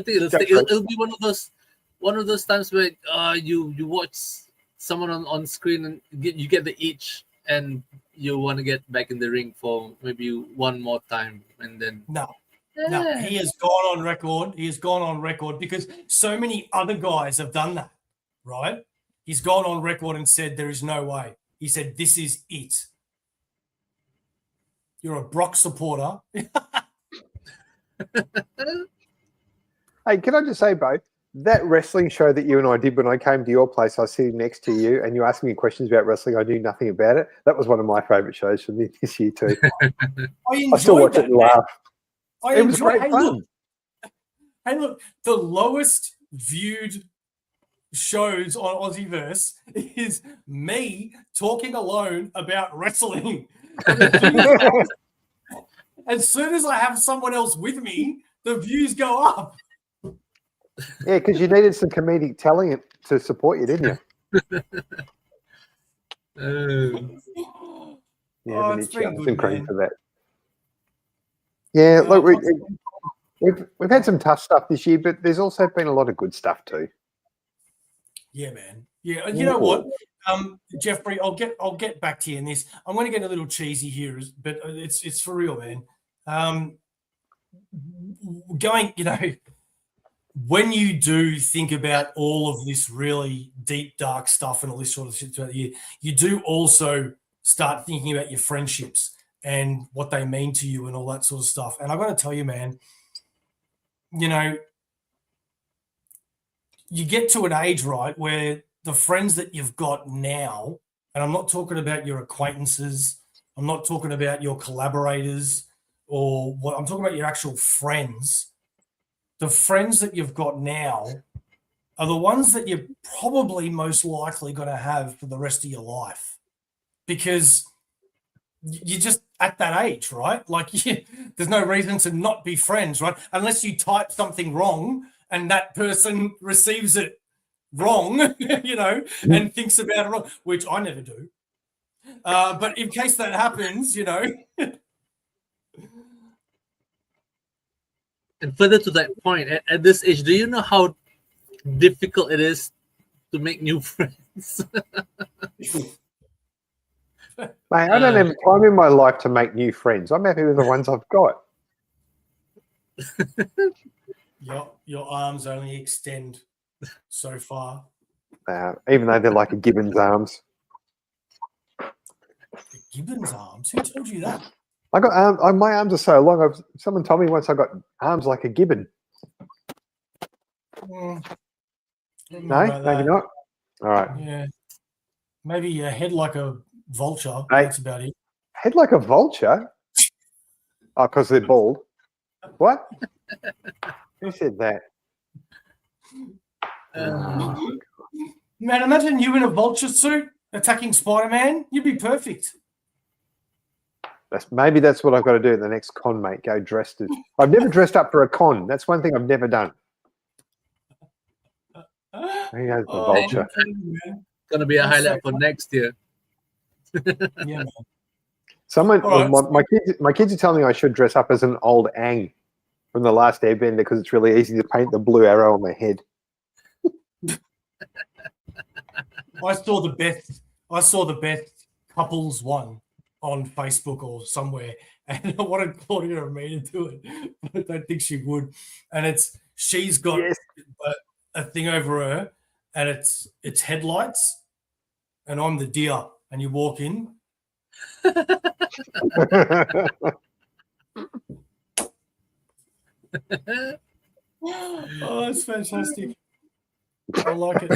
think it'll be one of those times where you watch someone on screen and you get the itch and you want to get back in the ring for maybe one more time, and then no, he has gone on record. He has gone on record because so many other guys have done that, right? He's gone on record and said there is no way. He said this is it. You're a Brock supporter. Hey, can I just say, Bo, that wrestling show that you and I did when I came to your place, I was sitting next to you and you asked me questions about wrestling. I knew nothing about it. That was one of my favourite shows from this year too. I still watch it and laugh. It was great fun. Look, the lowest viewed shows on Aussieverse is me talking alone about wrestling. As soon as I have someone else with me, the views go up. Yeah, because you needed some comedic talent to support you, didn't you? It's been good, man. For that. Yeah, look, we've had some tough stuff this year, but there's also been a lot of good stuff too. Yeah, man. Yeah, you know what, Jeffrey, I'll get back to you in this. I'm going to get a little cheesy here, but it's for real, man. When you do think about all of this really deep, dark stuff and all this sort of shit throughout the year, you do also start thinking about your friendships and what they mean to you and all that sort of stuff. And I've got to tell you, man, you get to an age, right, where the friends that you've got now, and I'm not talking about your acquaintances, I'm not talking about your collaborators, or what I'm talking about your actual friends. The friends that you've got now are the ones that you're probably most likely going to have for the rest of your life, because you're just at that age, right? Like, there's no reason to not be friends, right? Unless you type something wrong and that person receives it wrong, and thinks about it wrong, which I never do. But in case that happens, And further to that point, at this age, do you know how difficult it is to make new friends? Mate, I don't have time in my life to make new friends. I'm happy with the ones I've got. Your arms only extend so far. Even though they're like a gibbon's arms. The gibbon's arms? Who told you that? I got my arms are so long. Someone told me once I got arms like a gibbon. No, maybe not. All right. Yeah, maybe your head like a vulture. Hey, that's about it. Head like a vulture? Oh, because they're bald. What? Who said that? Man, imagine you in a vulture suit attacking Spider-Man. You'd be perfect. Maybe that's what I've got to do in the next con, mate. Go dressed as. I've never dressed up for a con. That's one thing I've never done. He has the vulture. Going to be a highlight for next year. Yeah, man. Someone, my kids are telling me I should dress up as an old Aang from The Last Airbender because it's really easy to paint the blue arrow on my head. I saw the best couples one on Facebook or somewhere, and I wanted Claudia and me to do it, but I don't think she would. And she's got a thing over her, and it's headlights, and I'm the deer, and you walk in. Oh, that's fantastic. I like it.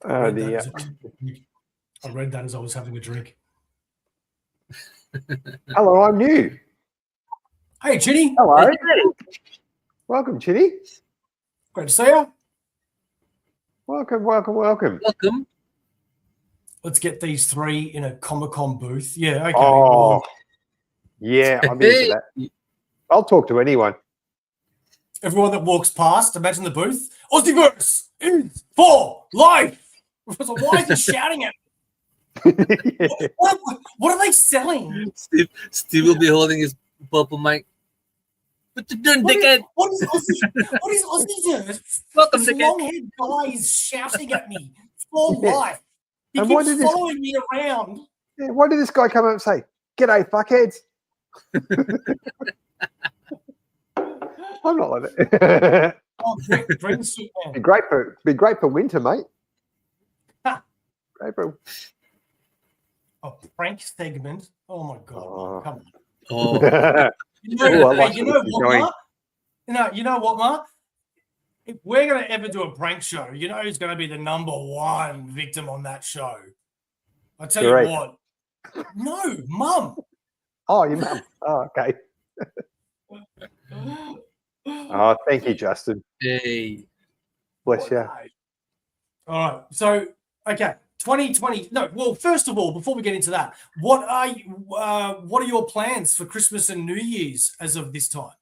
Oh, dear. I read that as I was having a drink. Hello, I'm new. Hey, Chinny. Hello. Hey. Welcome, Chitty. Great to see you. Welcome, welcome, welcome. Welcome. Let's get these three in a Comic-Con booth. Yeah, okay. Oh, yeah, I'm into that. I'll talk to anyone. Everyone that walks past, imagine the booth. Aussieverse is for life. So why is he shouting at me? Yeah. What are they selling? Steve will be holding his purple mic. What you doing, dickhead? What is Aussieverse? Welcome, This dickhead. long-haired guy is shouting at me for Yeah. life. He And why keeps did this- following me around. Yeah, why did this guy come up and say, "G'day, fuckheads"? I'm not like that. Oh, green suit man. Be great for winter, mate. Ha. Great for A prank segment. Oh my god! Oh. Come on. Oh, You know, Ooh, I like hey, you where know this is what, going. Mark? You know what, Mark? If we're going to ever do a prank show, you know who's going to be the #1 victim on that show? I tell Great. you what. No, Mum. Oh, your mum. Oh, okay. Oh, thank you, Justin. hey. Bless you. All right. So, okay. 2020. No, well, first of all, before we get into that, what are your plans for Christmas and New Year's as of this time?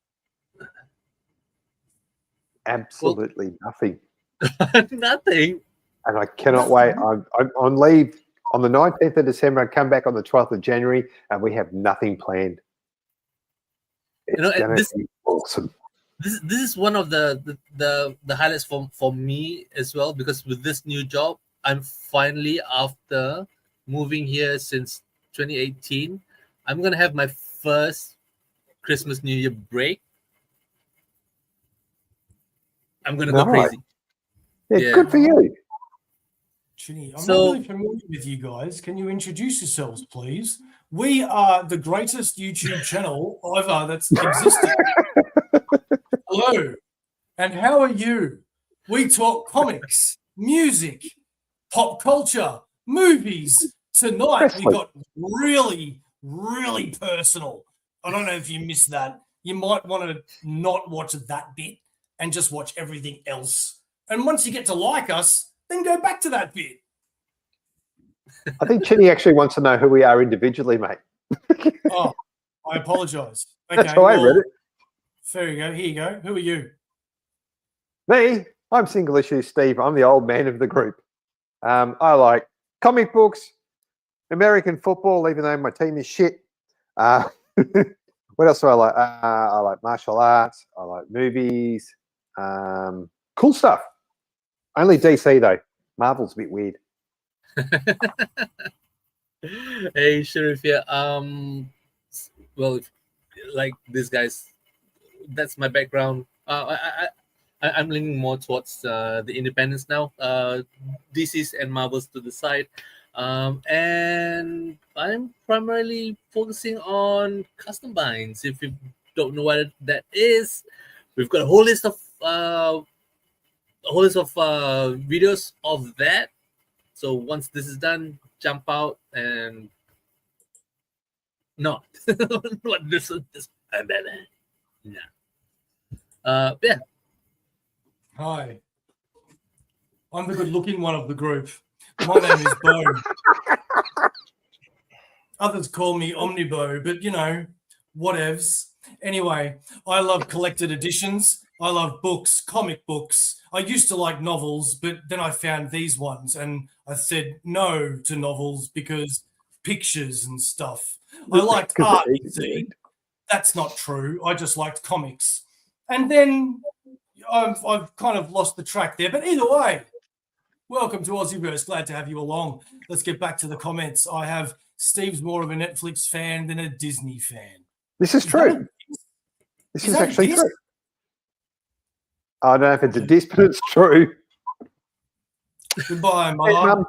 Absolutely nothing. Nothing. And I cannot wait. I'm on leave on the 19th of December. I come back on the 12th of January, and we have nothing planned. It's You know, going to be awesome. This is one of the highlights for me as well, because with this new job, I'm finally, after moving here since 2018, I'm gonna have my first Christmas New Year break. I'm gonna go Nice. crazy. Yeah, Yeah. good for you. Ginny, I'm So- not really familiar with you guys. Can you introduce yourselves, please? We are the greatest YouTube channel ever that's existed. Hello, and how are you? We talk comics, music, pop culture, movies. Tonight we Wrestling. got really, really personal. I don't know if you missed that. You might want to not watch that bit and just watch everything else. And once you get to like us, then go back to that bit. I think Chinny actually wants to know who we are individually, mate. Oh, I apologize. That's how I read it. There you go. Here you go. Who are you? Me, I'm single issue Steve. I'm the old man of the group. I like comic books, American football, even though my team is shit. What else do I like? I like martial arts. I like movies. Cool stuff. Only DC though. Marvel's a bit weird. Hey, Sharif here. Well, like these guys, that's my background. I'm leaning more towards the independents now. DC's and Marvels to the side, and I'm primarily focusing on custom binds. If you don't know what that is, we've got a whole list of videos of that. So once this is done, jump out and not what this yeah. Hi. I'm the good-looking one of the group. My name is Bo. Others call me Omnibo, but you know, whatevs. Anyway, I love collected editions. I love books, comic books. I used to like novels, but then I found these ones and I said no to novels because pictures and stuff. I liked art, you see. That's not true. I just liked comics. And then I've kind of lost the track there. But either way, welcome to Aussieverse. Glad to have you along. Let's get back to the comments. I have Steve's more of a Netflix fan than a Disney fan. This is true. This is actually true. I don't know if it's a diss, but it's true. Goodbye, Hey, Mum. Mum.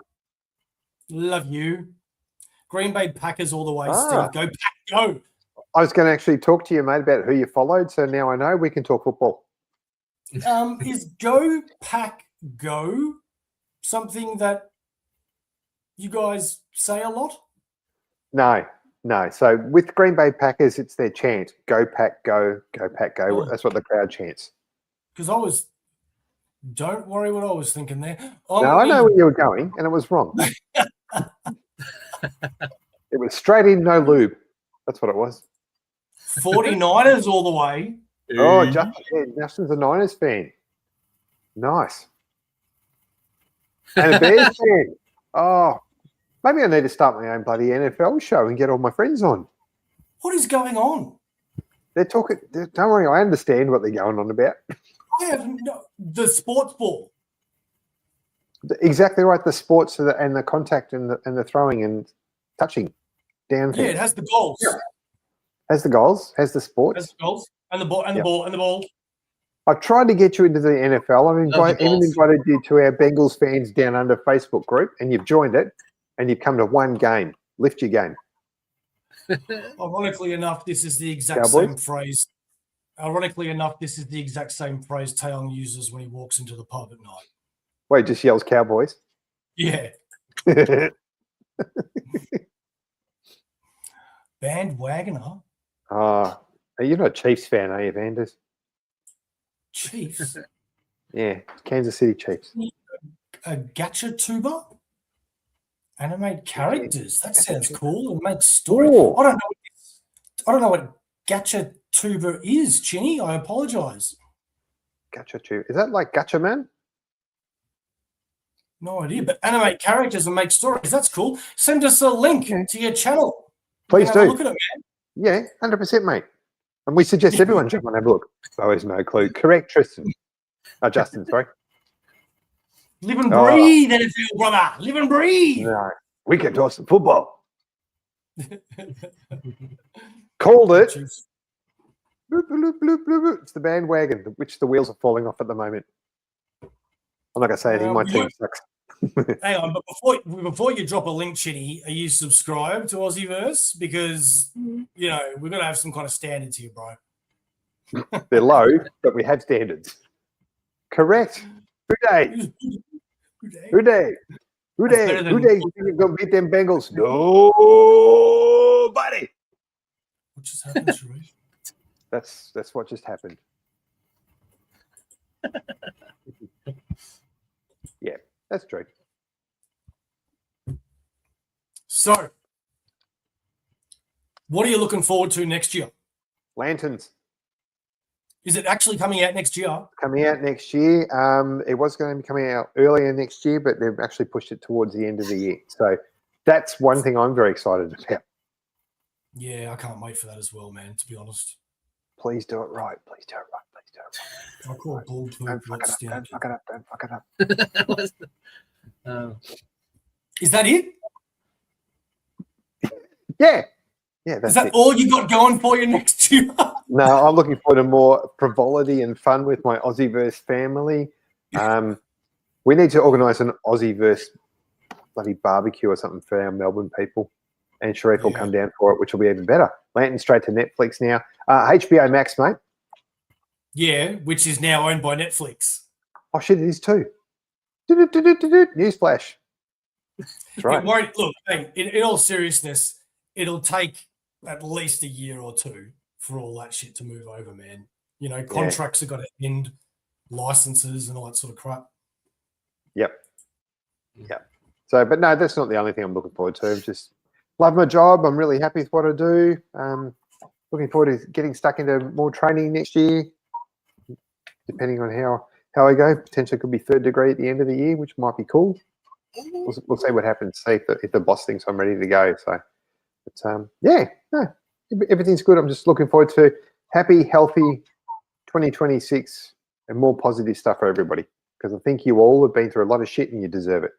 Love you. Green Bay Packers all the way, Ah. Steve. Go Pack, go. I was going to actually talk to you, mate, about who you followed. So now I know we can talk football. Is Go Pack Go something that you guys say a lot? No. So with Green Bay Packers, it's their chant: "Go Pack, go! Go Pack, go!" Oh. That's what the crowd chants. Because don't worry what I was thinking there. No, I know where you were going, and it was wrong. It was straight in, no lube. That's what it was. 49ers all the way. Oh, Justin's a Niners fan. Nice. And a Bears fan. Oh, maybe I need to start my own bloody NFL show and get all my friends on. What is going on? They're talking. Don't worry, I understand what they're going on about. I have the sports ball. Exactly right. The sports and the contact and the throwing and touching down. Yeah, it has the goals. Yeah. Has the goals. Has the sports. Has the goals and the ball and the ball and the ball. I've tried to get you into the NFL. I've even invited you to our Bengals fans down under Facebook group, and you've joined it, and you've come to one game. Lift your game. Ironically enough, this is the exact Cowboys? same phrase. Ironically enough, this is the exact same phrase Taeyong uses when he walks into the pub at night. Wait, just yells Cowboys. Yeah. Bandwagoner. You're not a Chiefs fan, are you, Vanders? Chiefs. Yeah, Kansas City Chiefs. A gacha tuber? Animate characters. That sounds cool. And make story. Ooh. I don't know what gacha tuber is, Chinny. I apologize. Gacha Tube. Is that like Gacha Man? No idea. But animate characters and make stories. That's cool. Send us a link to your channel. Please Have a do. look at it, man. Yeah, 100%, mate. And we suggest everyone jump on and have a look. Oh, there's no clue. Correct, Tristan. Justin, sorry. Live and breathe, NFL, brother. Live and breathe. No, we can toss some football. Called it. Bloop, bloop, bloop, bloop, bloop. It's the bandwagon, which the wheels are falling off at the moment. I'm not going to say anything. My team sucks. Hang on, but before you drop a link, Chinny, are you subscribed to Aussieverse? Because, we've got to have some kind of standards here, bro. They're low, but we have standards. Correct. Who day? Who day? Who day? Who day? You think you're going to beat them Bengals? Nobody. What just happened, Sharif? That's what just happened. Yeah, that's true. So, what are you looking forward to next year? Lanterns. Is it actually coming out next year? Coming out next year. It was going to be coming out earlier next year, but they've actually pushed it towards the end of the year. So that's one thing I'm very excited about. Yeah, I can't wait for that as well, man, to be honest. Please do it right. Please do it right. Please do it right. I call ball to Don't fuck it up. Don't fuck it up. Don't fuck it up. Is that it? Yeah. Yeah, Is that all you got going for you next year? No, I'm looking forward to more frivolity and fun with my Aussieverse family. We need to organise an Aussieverse bloody barbecue or something for our Melbourne people. And Sharif will come down for it, which will be even better. Lantern straight to Netflix now. HBO Max, mate. Yeah, which is now owned by Netflix. Oh, shit, it is too. Newsflash. That's right. It won't, look, hey, in all seriousness, it'll take at least a year or two for all that shit to move over, man. Contracts have got to end, licenses and all that sort of crap. Yep. So, but no, that's not the only thing I'm looking forward to. I'm just love my job. I'm really happy with what I do. Looking forward to getting stuck into more training next year, depending on how I go. Potentially could be third degree at the end of the year, which might be cool. We'll see what happens. See if the boss thinks I'm ready to go. So, but everything's good. I'm just looking forward to happy, healthy 2026 and more positive stuff for everybody. Because I think you all have been through a lot of shit and you deserve it.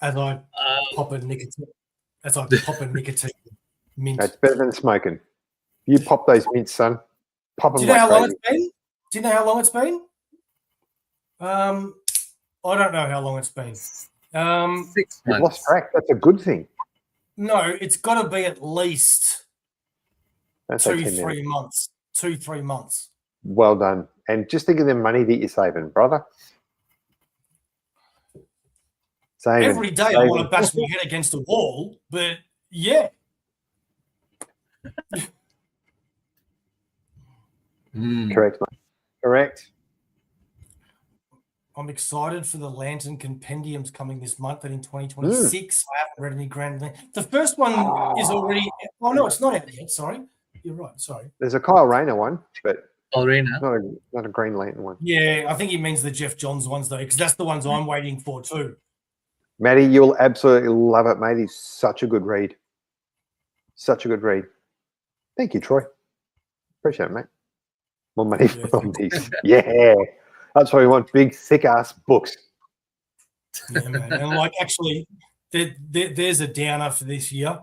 As I pop a nicotine mint. That's better than smoking. You pop those mints, son. Pop them. Do you know how long it's been? Do you know how long it's been? I don't know how long it's been. 6 You've months. lost track. That's a good thing. No, it's got to be at least That's 2-3 months. 2-3 months. Well done. and just think of the money that you're saving, brother. Every day I want to bash my head against a wall, but yeah. Correct, mate. Correct. I'm excited for the Lantern Compendiums coming this month, and in 2026, I haven't read any Grand. The first one is already. Oh no, it's not out yet. Sorry, you're right. Sorry. There's a Kyle Rayner one, but Rayner, not a Green Lantern one. Yeah, I think he means the Jeff Johns ones though, because that's the ones I'm waiting for too. Matty, you'll absolutely love it, mate. He's such a good read. Such a good read. Thank you, Troy. Appreciate it, mate. More money from these. Yeah. That's why we want big, thick-ass books. Yeah, man. And like, actually, there's a downer for this year.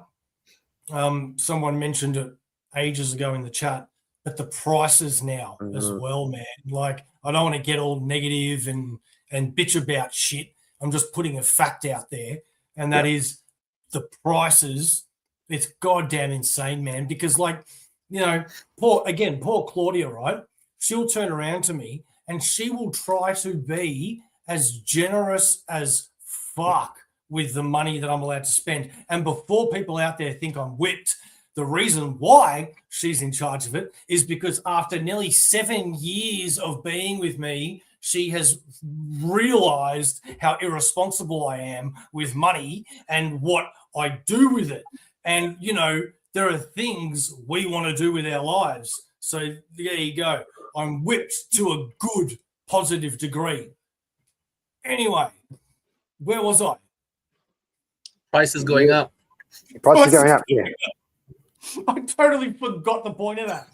Someone mentioned it ages ago in the chat, but the prices now as well, man. Like, I don't want to get all negative and bitch about shit. I'm just putting a fact out there, and that is the prices. It's goddamn insane, man, because, like, you know, poor Claudia, right? She'll turn around to me and she will try to be as generous as fuck with the money that I'm allowed to spend. And before people out there think I'm whipped, the reason why she's in charge of it is because after nearly 7 years of being with me, she has realized how irresponsible I am with money and what I do with it. And, you know, there are things we want to do with our lives. So there you go. I'm whipped to a good, positive degree. Anyway, where was I? Prices going up. Prices going up, yeah. I totally forgot the point of that.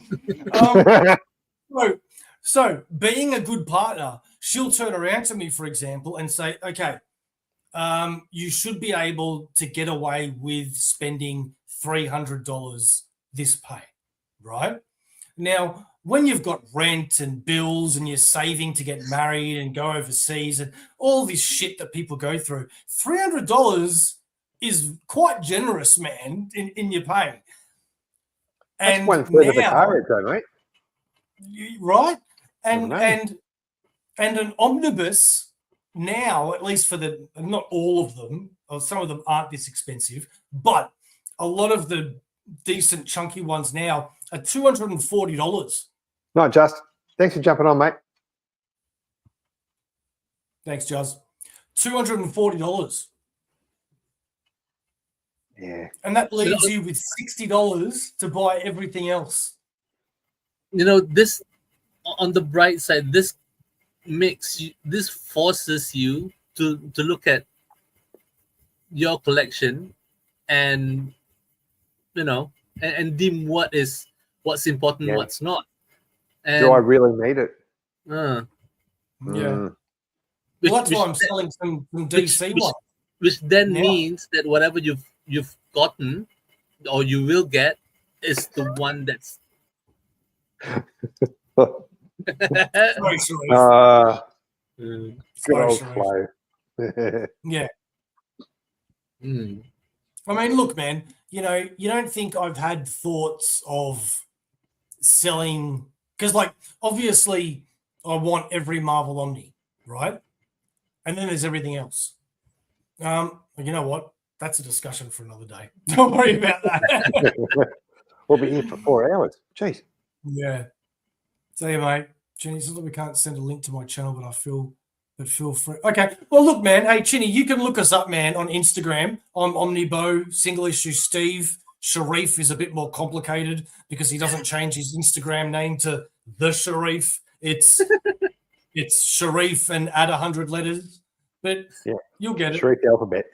So being a good partner, she'll turn around to me, for example, and say, okay, you should be able to get away with spending $300 this pay, right? Now, when you've got rent and bills and you're saving to get married and go overseas and all this shit that people go through, $300 is quite generous, man, in your pay. That's And one third of the car rate, though, mate. Right? And an omnibus now, at least for the, not all of them, or some of them aren't this expensive, but a lot of the decent chunky ones now are $240. Not just. Thanks for jumping on, mate. Thanks, Juz. $240. Yeah. And that leaves you with $60 to buy everything else. You know, this, on the bright side, this forces you to look at your collection and, you know, and deem what's important, what's not. And, do I really need it? Yeah. Well, that's why I'm selling some DC ones. Which then means that whatever you've gotten or you will get is the one that's Sorry, Sharif. Good old flow. Yeah. I mean, look, man, you know, you don't think I've had thoughts of selling, because, like, obviously I want every Marvel Omni, right? And then there's everything else. You know what? That's a discussion for another day. Don't worry about that. We'll be here for 4 hours. Jeez. Yeah. So, yeah, mate. Jenny says that we can't send a link to my channel, but feel free. Okay. Well, look, man. Hey, Chinny, you can look us up, man, on Instagram. I'm Omnibo, single issue Steve. Sharif is a bit more complicated because he doesn't change his Instagram name to the Sharif. It's Sharif and add 100 letters. But you'll get it. Sharif alphabet.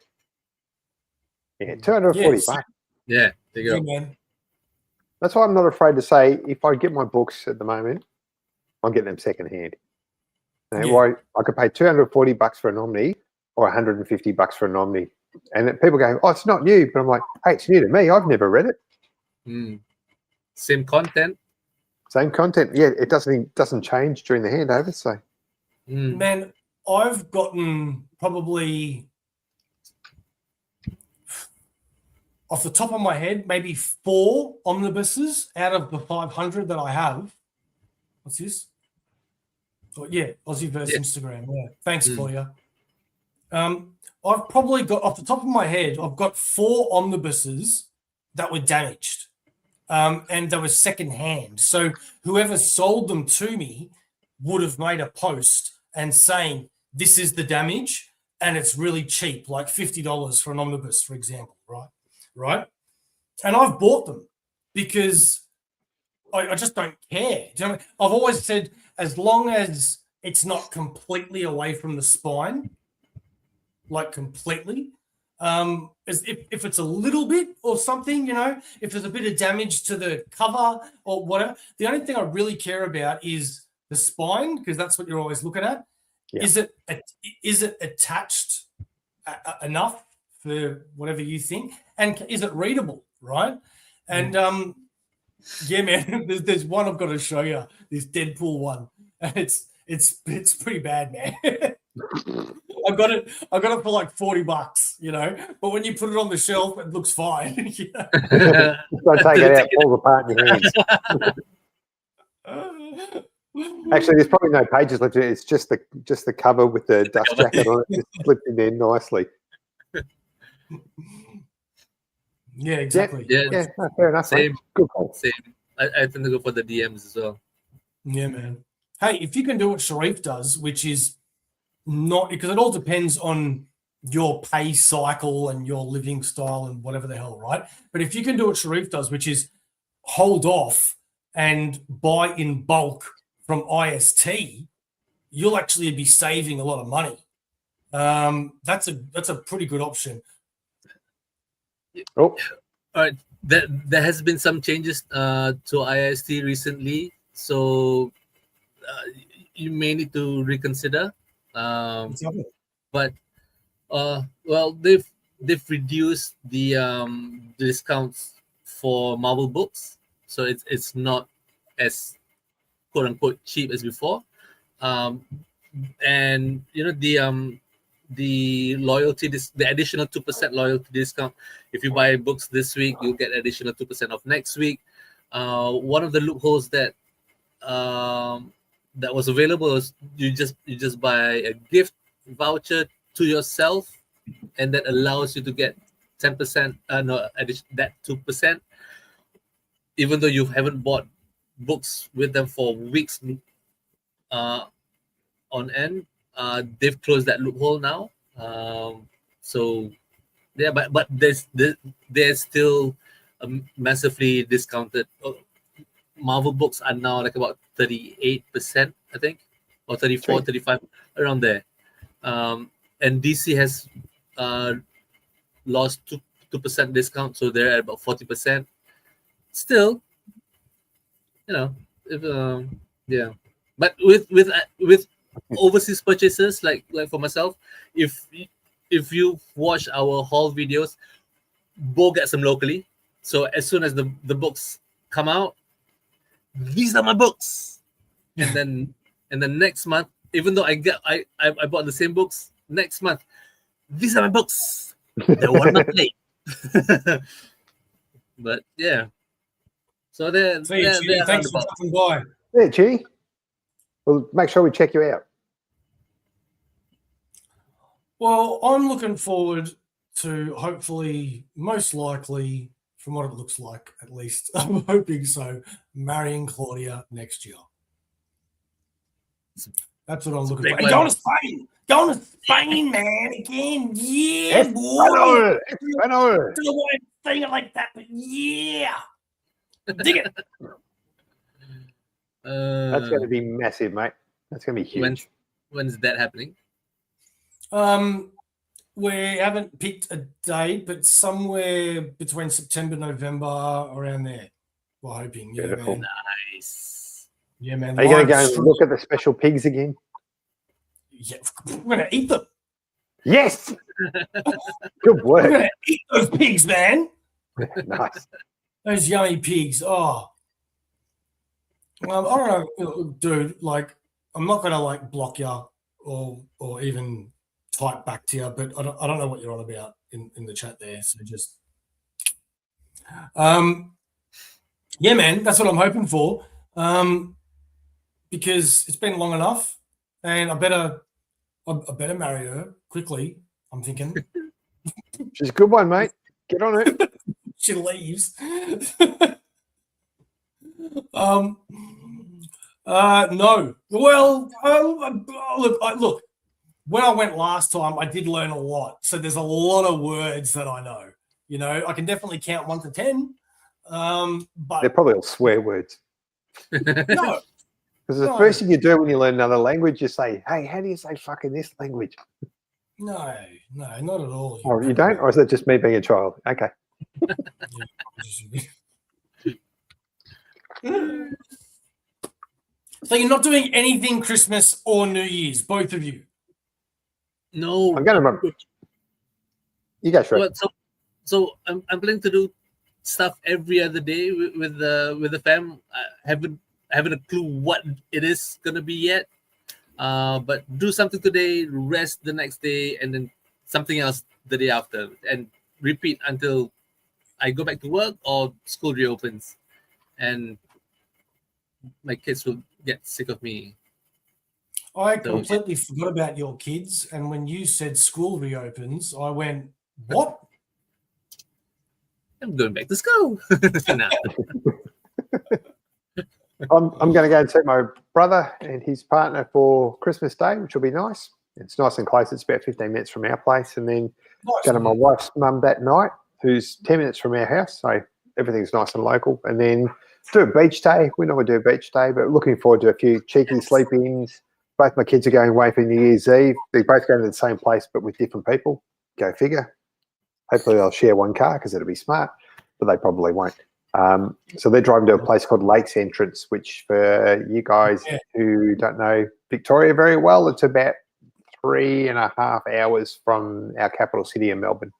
Yeah, 240 bucks. Yeah, there you go. Yeah, man. That's why I'm not afraid to say if I get my books at the moment, I'm getting them secondhand. I could pay 240 bucks for an Omni or 150 bucks for an Omni. And people go, oh, it's not new. But I'm like, hey, it's new to me. I've never read it. Same content. Same content. Yeah, it doesn't change during the handover. So, man, I've gotten probably, off the top of my head, maybe 4 omnibuses out of the 500 that I have. What's this? Yeah, Aussieverse Instagram. Yeah, thanks, Mm. Claudia. I've probably got, off the top of my head, I've got 4 omnibuses that were damaged, and they were secondhand. So whoever sold them to me would have made a post and saying, this is the damage, and it's really cheap, like $50 for an omnibus, for example, right? And I've bought them because I just don't care. Do you know what I mean? I've always said, as long as it's not completely away from the spine, like completely, as if it's a little bit or something, you know, if there's a bit of damage to the cover or whatever, the only thing I really care about is the spine, because that's what you're always looking at. Yeah. Is it attached enough for whatever you think, and is it readable, right? And yeah, man, there's one I've got to show you, this Deadpool one, and it's pretty bad, man. I got it for like $40, you know. But when you put it on the shelf, it looks fine. You know? Don't take it out, falls apart in your hands. Actually, there's probably no pages left. It's just the cover with the dust jacket on it, just slipped in there nicely. Yeah, exactly. Yeah, no, fair enough. Same. Mate. Good call. Same. I tend to go for the DMs as well. Yeah, man. Hey, if you can do what Sharif does, which is not, because it all depends on your pay cycle and your living style and whatever the hell, right? But if you can do what Sharif does, which is hold off and buy in bulk from IST, you'll actually be saving a lot of money. That's a pretty good option. Oh, all right. There has been some changes to IST recently, so you may need to reconsider. But well, they've reduced the discounts for Marvel books, so it's not as quote unquote cheap as before. And you know the loyalty, the additional 2% loyalty discount. If you buy books this week, you'll get additional 2% off next week. One of the loopholes that was available is you just buy a gift voucher to yourself, and that allows you to get 10%. That 2%, even though you haven't bought books with them for weeks on end. They've closed that loophole now. So yeah, but there's still a massively discounted. Marvel books are now like about 38%, I think, or 34, 35, around there. And DC has lost 2% discount, so they're at about 40%. Still, you know, yeah. But with overseas purchases, like for myself, if you watch our haul videos, Bo gets them locally. So as soon as the books come out, these are my books. And then next month, even though I bought the same books, next month, these are my books. They're one month late. But yeah. So they're thanks for stopping by. Yeah, G. We'll make sure we check you out. Well, I'm looking forward to, hopefully, most likely, from what it looks like, at least, I'm hoping so, marrying Claudia next year. That's what I'm looking for. Hey, going to Spain! Going to Spain, man, again. Yeah, boy! I know. I don't know why I'm saying it like that, but yeah! Dig it! That's going to be massive, mate. That's going to be huge. When's that happening? We haven't picked a date, but somewhere between September, November, around there. We're hoping. Yeah, Beautiful. man. Nice. Yeah, man. Are you going to go and look at the special pigs again? Yeah, we're going to eat them. Yes. Good work. We're going to eat those pigs, man. Nice. Those yummy pigs. Oh. I don't know, dude. Like, I'm not going to like block you or even type back to you, but I don't know what you're on about in the chat there. So just, yeah, man, that's what I'm hoping for. Because it's been long enough, and I better marry her quickly. I'm thinking She's a good one, mate. Get on it. she leaves. No. Well, look. When I went last time, I did learn a lot. So there's a lot of words that I know. You know, I can definitely count 1 to 10. But They're probably all swear words. no, Because the first thing you do when you learn another language, you say, "Hey, how do you say fuck in this language?" no, not at all. Or you don't, or is that just me being a child? Okay. So you're not doing anything Christmas or New Year's, both of you? No. I'm gonna. You go, Shrek. Well, so I'm planning to do stuff every other day with the fam. I haven't a clue what it is gonna be yet. But do something today, rest the next day, and then something else the day after, and repeat until I go back to work or school reopens, and my kids will get sick of me. I completely forgot about your kids, and when you said school reopens, I went, "What?" I'm going back to school. Nah. I'm going to go and take my brother and his partner for Christmas Day, which will be nice. It's nice and close. It's about 15 minutes from our place, and then go to my wife's mum that night, who's 10 minutes from our house. So everything's nice and local. And then do a beach day. We normally do a beach day, but looking forward to a few cheeky sleep-ins. Both my kids are going away for New Year's Eve. They're both going to the same place, but with different people. Go figure. Hopefully they'll share one car because it'll be smart, but they probably won't. So they're driving to a place called Lakes Entrance, which for you guys who don't know Victoria very well, it's about 3.5 hours from our capital city in Melbourne.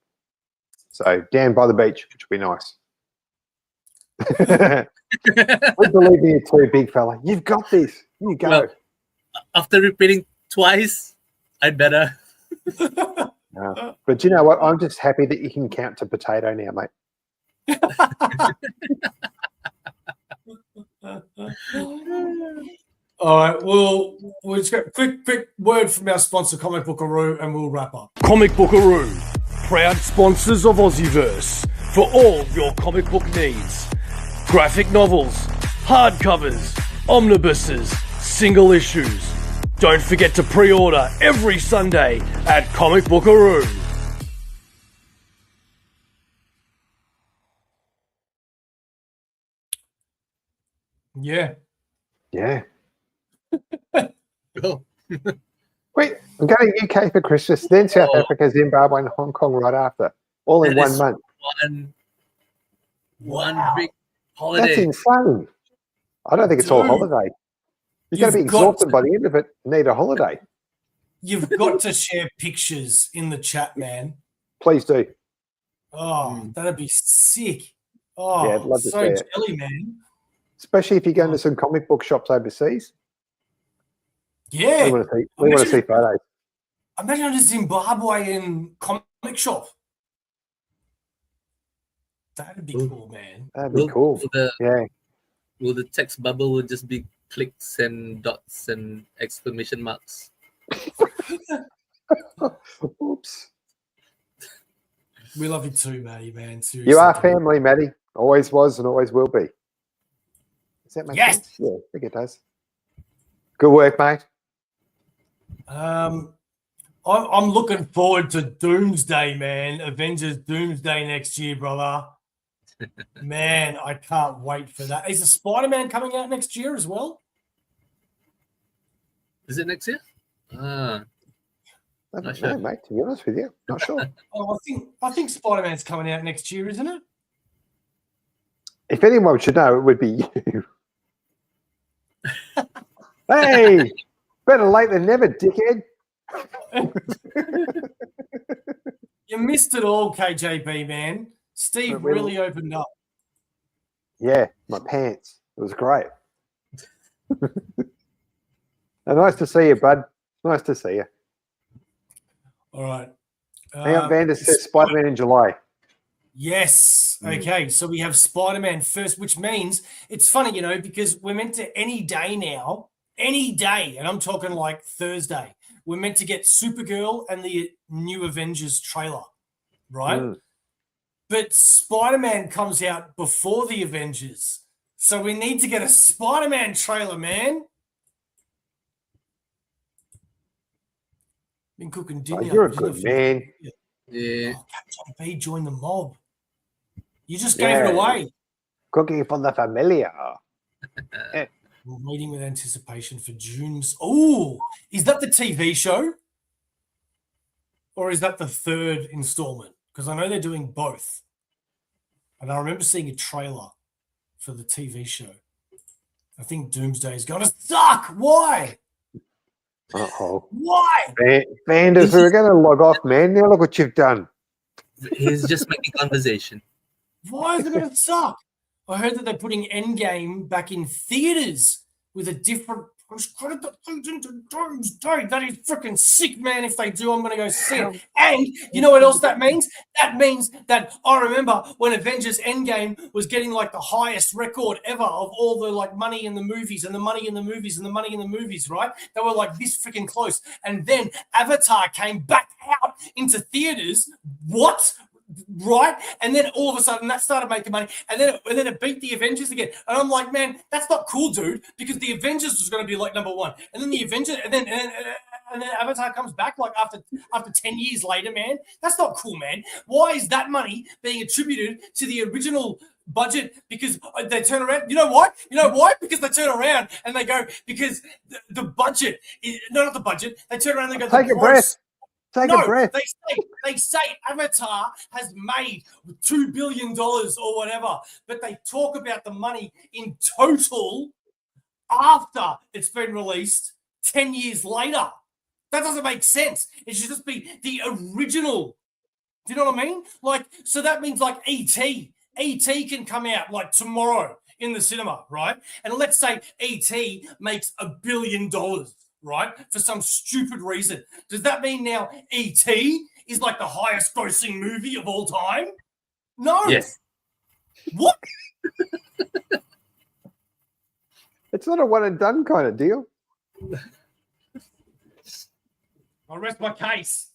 So down by the beach, which will be nice. We believe in you too, big fella. You've got this. You go. Well, after repeating twice, I'd better. But you know what? I'm just happy that you can count to potato now, mate. All right, we'll just get a quick word from our sponsor, Comic Bookaroo, and we'll wrap up. Comic Bookaroo, proud sponsors of Aussieverse for all your comic book needs. Graphic novels, hardcovers, omnibuses, single issues. Don't forget to pre-order every Sunday at Comic Bookaroo. Yeah. Go. Wait, I'm going to UK for Christmas, then South Africa, Zimbabwe, and Hong Kong right after, all in 1 month. One big holiday. That's insane. I don't think it's all holiday. You're going to be exhausted by the end of it. Need a holiday. You've got to share pictures in the chat, man. Please do. Oh, that'd be sick. Oh, Yeah, I'd love to so see it. jelly, man. Especially if you go into some comic book shops overseas. Yeah. We want to see photos. Imagine a Zimbabwean comic shop. That'd be cool, man. That'd be cool. Will the text bubble will just be clicks and dots and exclamation marks? Oops. We love you too, Matty, man. Seriously. You are family, Matty. Always was and always will be. Does that make sense? Yeah, I think it does. Good work, mate. I'm looking forward to Doomsday, man. Avengers Doomsday next year, brother. Man, I can't wait for that. Is the Spider-Man coming out next year as well? Is it next year? I don't know, mate, to be honest with you. Not sure. I think Spider-Man's coming out next year, isn't it? If anyone should know, it would be you. Hey, better late than never, dickhead. You missed it all, KJB, man. Steve really opened up. Yeah, my pants. It was great. Nice to see you, bud. Nice to see you. All right. Hang on, Vander says Spider-Man in July. Yes. Okay. So we have Spider-Man first, which means it's funny, because we're meant to any day now, any day, and I'm talking like Thursday, we're meant to get Supergirl and the new Avengers trailer, right? But Spider-Man comes out before the Avengers. So we need to get a Spider-Man trailer, man. Been cooking dinner. You're a good man. Yeah. Oh, Captain B joined the mob. You just gave it away. Cooking for the familia. We're waiting with anticipation for June's. Oh, is that the TV show? Or is that the third installment? Because I know they're doing both. And I remember seeing a trailer for the TV show. I think Doomsday is going to suck. Why? Uh-oh. Why? Vanders, we were going to log off, man. Now look what you've done. He's just making conversation. Why is it going to suck? I heard that they're putting Endgame back in theaters with a different post-credit that leads into Doomsday. That is freaking sick, man. If they do, I'm going to go see it. And you know what else that means? That means that I remember when Avengers Endgame was getting like the highest record ever of all the like money in the movies and the money in the movies and the money in the movies, right? They were like this freaking close. And then Avatar came back out into theaters. What? Right, and then all of a sudden that started making money, and then it beat the Avengers again. And I'm like, man, that's not cool, dude, because the Avengers was going to be like number one, and then the Avengers, and then Avatar comes back like after 10 years later, man. That's not cool, man. Why is that money being attributed to the original budget? Because they turn around. You know why? Because they turn around and they go, because the budget is not the budget. They turn around and they go, take a breath. Take a breath. They say Avatar has made $2 billion or whatever, but they talk about the money in total after it's been released 10 years later. That doesn't make sense. It should just be the original. Do you know what I mean? Like, so that means like E.T. E.T. can come out like tomorrow in the cinema, right? And let's say E.T. makes $1 billion. Right? For some stupid reason. Does that mean now E.T. is like the highest grossing movie of all time? No. Yes. What? It's not a one and done kind of deal. I'll rest my case.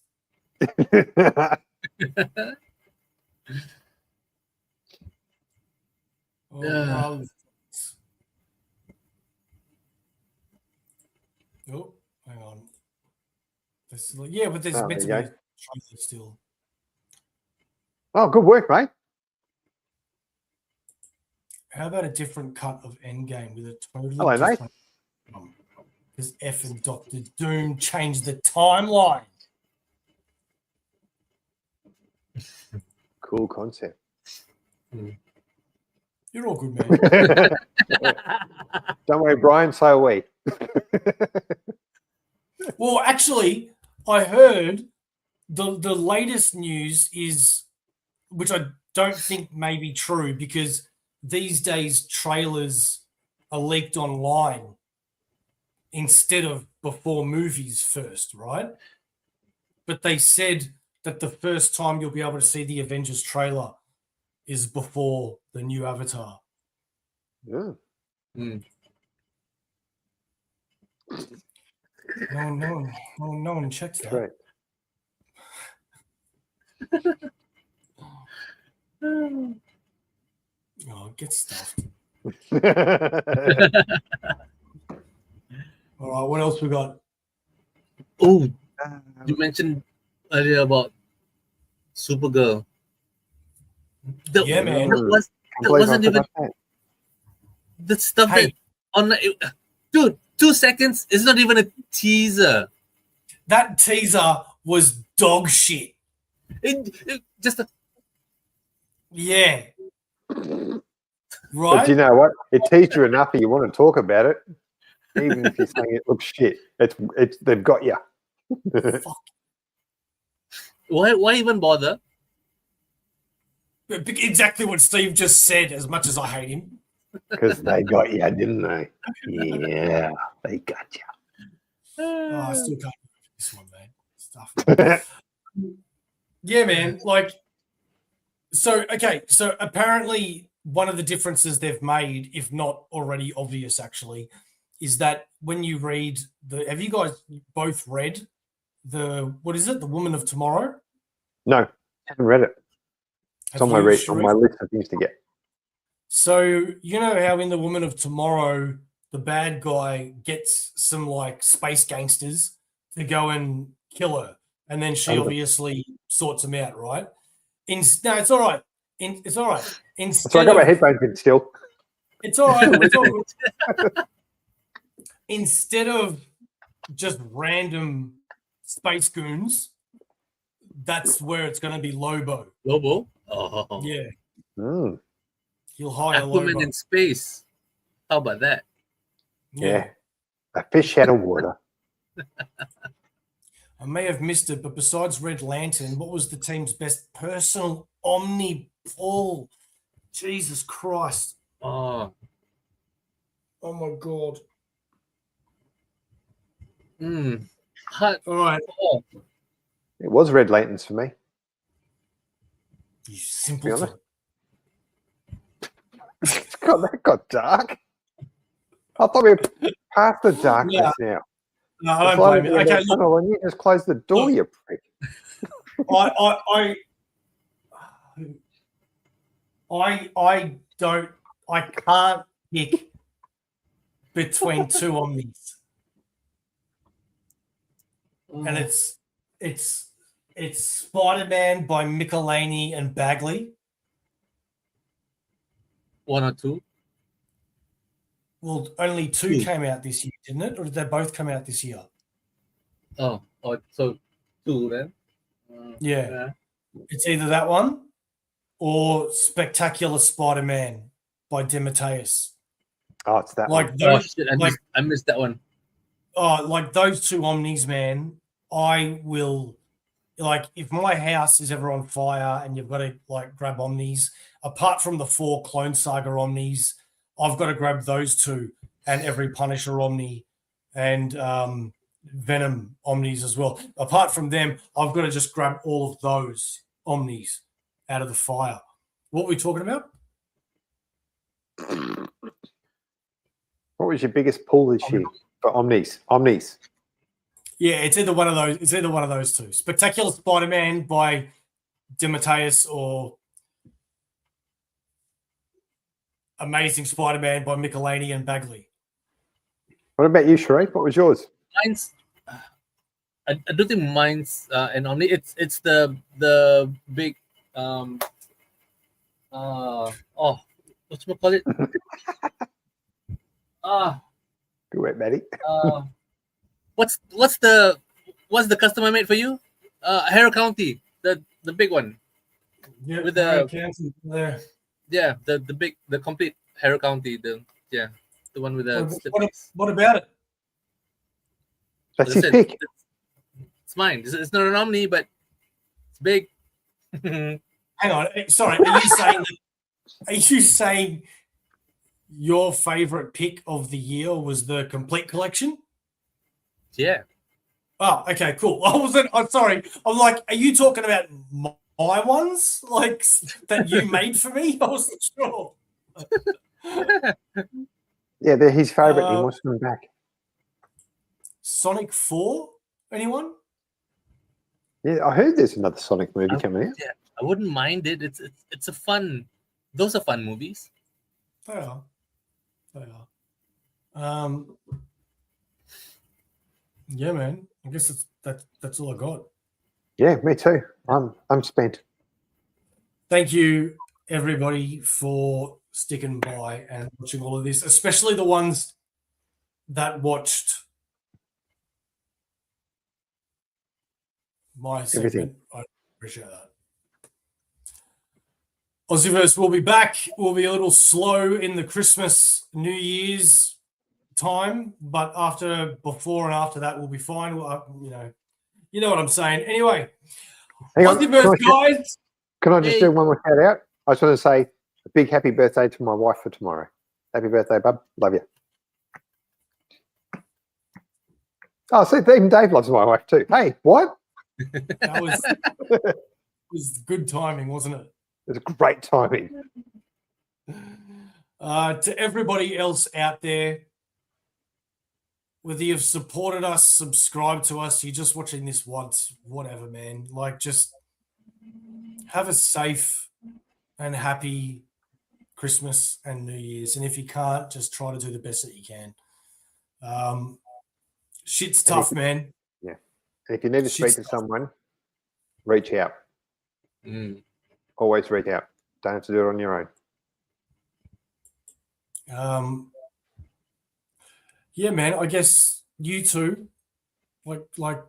Oh, hang on. Yeah, but there's meant to be a trailer still. Oh, good work, mate. How about a different cut of Endgame with a totally different... Because F and Dr. Doom changed the timeline. Cool concept. You're all good, man. Don't worry, Brian, so are we. Well, actually, I heard the latest news is, which I don't think may be true, because these days trailers are leaked online instead of before movies first, right? But they said that the first time you'll be able to see the Avengers trailer is before the new Avatar. Yeah. No one checks that. Right. Oh, get stuffed. All right, what else we got? Oh, you mentioned earlier about Supergirl. Yeah, man. That wasn't even the stuff that on dude. 2 seconds is not even a teaser. That teaser was dog shit. But right. But you know what? It teased you enough that you want to talk about it, even if you're saying it looks shit. It's they've got you. Fuck. Why even bother? Exactly what Steve just said. As much as I hate him, because they got you, didn't they? Yeah, they got you. Oh, I still can't remember this one, man. Stuff. Yeah, man. Like, so apparently one of the differences they've made, if not already obvious, actually, is that when you read have you guys both read what is it? The Woman of Tomorrow? No, haven't read it. It's on my list of things to get. So you know how in The Woman of Tomorrow, the bad guy gets some like space gangsters to go and kill her, and then she obviously sorts them out, right? No, it's all right. It's all right. So I got my headphones in still. It's all right. It's all right. Instead of just random space goons, that's where it's going to be Lobo. Lobo? Oh. Yeah. Mm. He'll hire Aquaman Lobo. in space. How about that? Yeah. A fish out of water. I may have missed it, but besides Red Lantern, what was the team's best personal Omni pull? Jesus Christ. Oh. Oh, my God. Hot. All right. Oh. It was Red Lanterns for me. You simpleton. God, that got dark. I thought we were past the darkness now. No, I don't blame you. Okay, look. When you just close the door, you prick. I can't pick between two Omnis. And it's Spider-Man by Michelini and Bagley. One or two? Well, only two came out this year, didn't it? Or did they both come out this year? Oh, so two then? Yeah. It's either that one or Spectacular Spider-Man by DeMatteis. Oh, it's that like one. Those, I missed that one. Oh, like those two Omnis, man, I will, like, if my house is ever on fire and you've got to, like, grab Omnis, apart from the 4 Clone Saga Omnis, I've got to grab those two and every Punisher Omni and Venom Omnis as well. Apart from them, I've got to just grab all of those Omnis out of the fire. What were we talking about? What was your biggest pull this year for Omnis? Omnis. Yeah, it's either one of those. It's either one of those two. Spectacular Spider-Man by DeMatteis or Amazing Spider-Man by Michelini and Bagley. What about you, Sharif? What was yours? Mine's. I don't think mine's an Omni. It's the big what's we call it? Good work, Maddie. What's the custom I made for you? Harrow County, the big one. Yeah, with the there. Yeah, the complete Harrow County, the one with the what about it? That's his pick. It's mine. It's not an Omni, but it's big. Hang on, sorry. Are you saying your favorite pick of the year was the complete collection? Yeah. Oh, okay, cool. I'm sorry. I'm like, are you talking about my ones, like that you made for me? I wasn't sure. Yeah, they're his favorite. He wants them back. Sonic 4? Anyone? Yeah, I heard there's another Sonic movie coming out. Yeah, I wouldn't mind it. It's a fun. Those are fun movies. They are. Yeah, man. I guess that's all I got. Yeah, me too. I'm spent. Thank you, everybody, for sticking by and watching all of this, especially the ones that watched my segment. I appreciate that. Aussieverse will be back. We'll be a little slow in the Christmas, New Year's time, but before and after that, we'll be fine. You know what I'm saying. Anyway, Aussieverse, guys. Can I just do one more shout out? I just want to say a big happy birthday to my wife for tomorrow. Happy birthday, bub. Love you. Oh, see, even Dave loves my wife too. Hey, what? That was good timing, wasn't it? It was great timing. To everybody else out there, whether you've supported us, subscribed to us, you're just watching this once, whatever, man. Like, just have a safe and happy Christmas and New Year's. And if you can't, just try to do the best that you can. Shit's tough, man. Yeah. And if you need to speak to someone, reach out. Always reach out. Don't have to do it on your own. Yeah, man. I guess you two, like,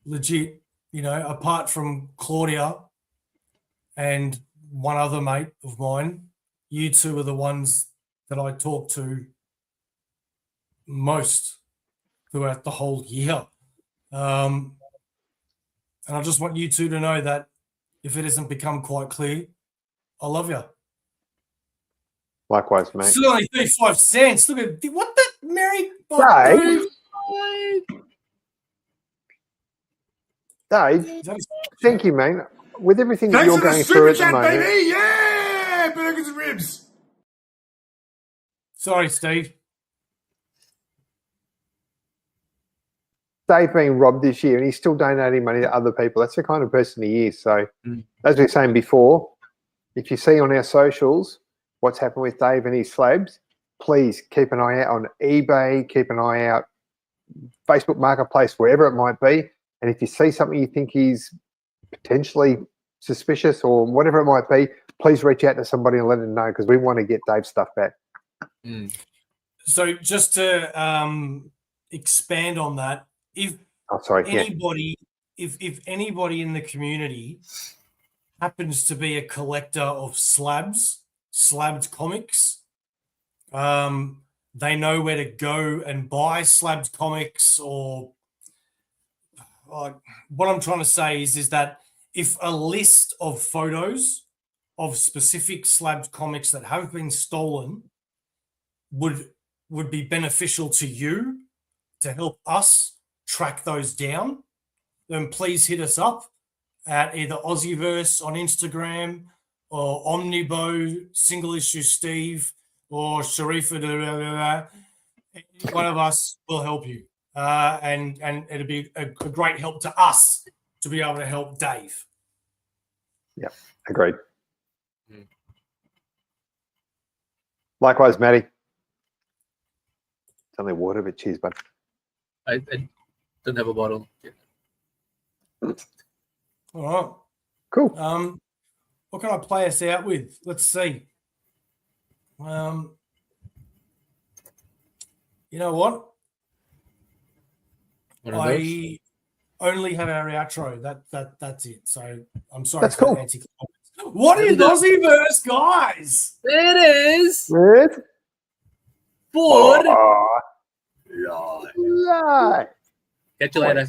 legit. You know, apart from Claudia and one other mate of mine, you two are the ones that I talk to most throughout the whole year. And I just want you two to know that if it hasn't become quite clear, I love you. Likewise, mate. Still only 35 cents. Look at what the Mary. Dave, thank you, mate. With everything that you're going through at the moment. Baby. Yeah, burgers and ribs. Sorry, Steve. Dave being robbed this year, and he's still donating money to other people. That's the kind of person he is. So, as we were saying before, if you see on our socials what's happened with Dave and his slabs, please keep an eye out on eBay, keep an eye out Facebook Marketplace, wherever it might be. And if you see something you think is potentially suspicious or whatever it might be, please reach out to somebody and let them know, because we want to get Dave's stuff back. So just to expand on that, if anybody in the community happens to be a collector of slabbed comics, they know where to go and buy slabbed comics. Or what I'm trying to say is that if a list of photos of specific slabbed comics that have been stolen would be beneficial to you to help us track those down, then please hit us up at either Aussieverse on Instagram or Omnibo, Single Issue Steve, or Sharifa. One of us will help you. And it'll be a great help to us to be able to help Dave. Yeah, agreed. Likewise, Matty. It's only water, but cheers, bud. I don't have a bottle. All right. Cool. What can I play us out with? Let's see. You know what? I only have our outro. That's it. So I'm sorry. That's cool. What is Aussieverse, guys? It is. Red. Ford. Light. Catch you later.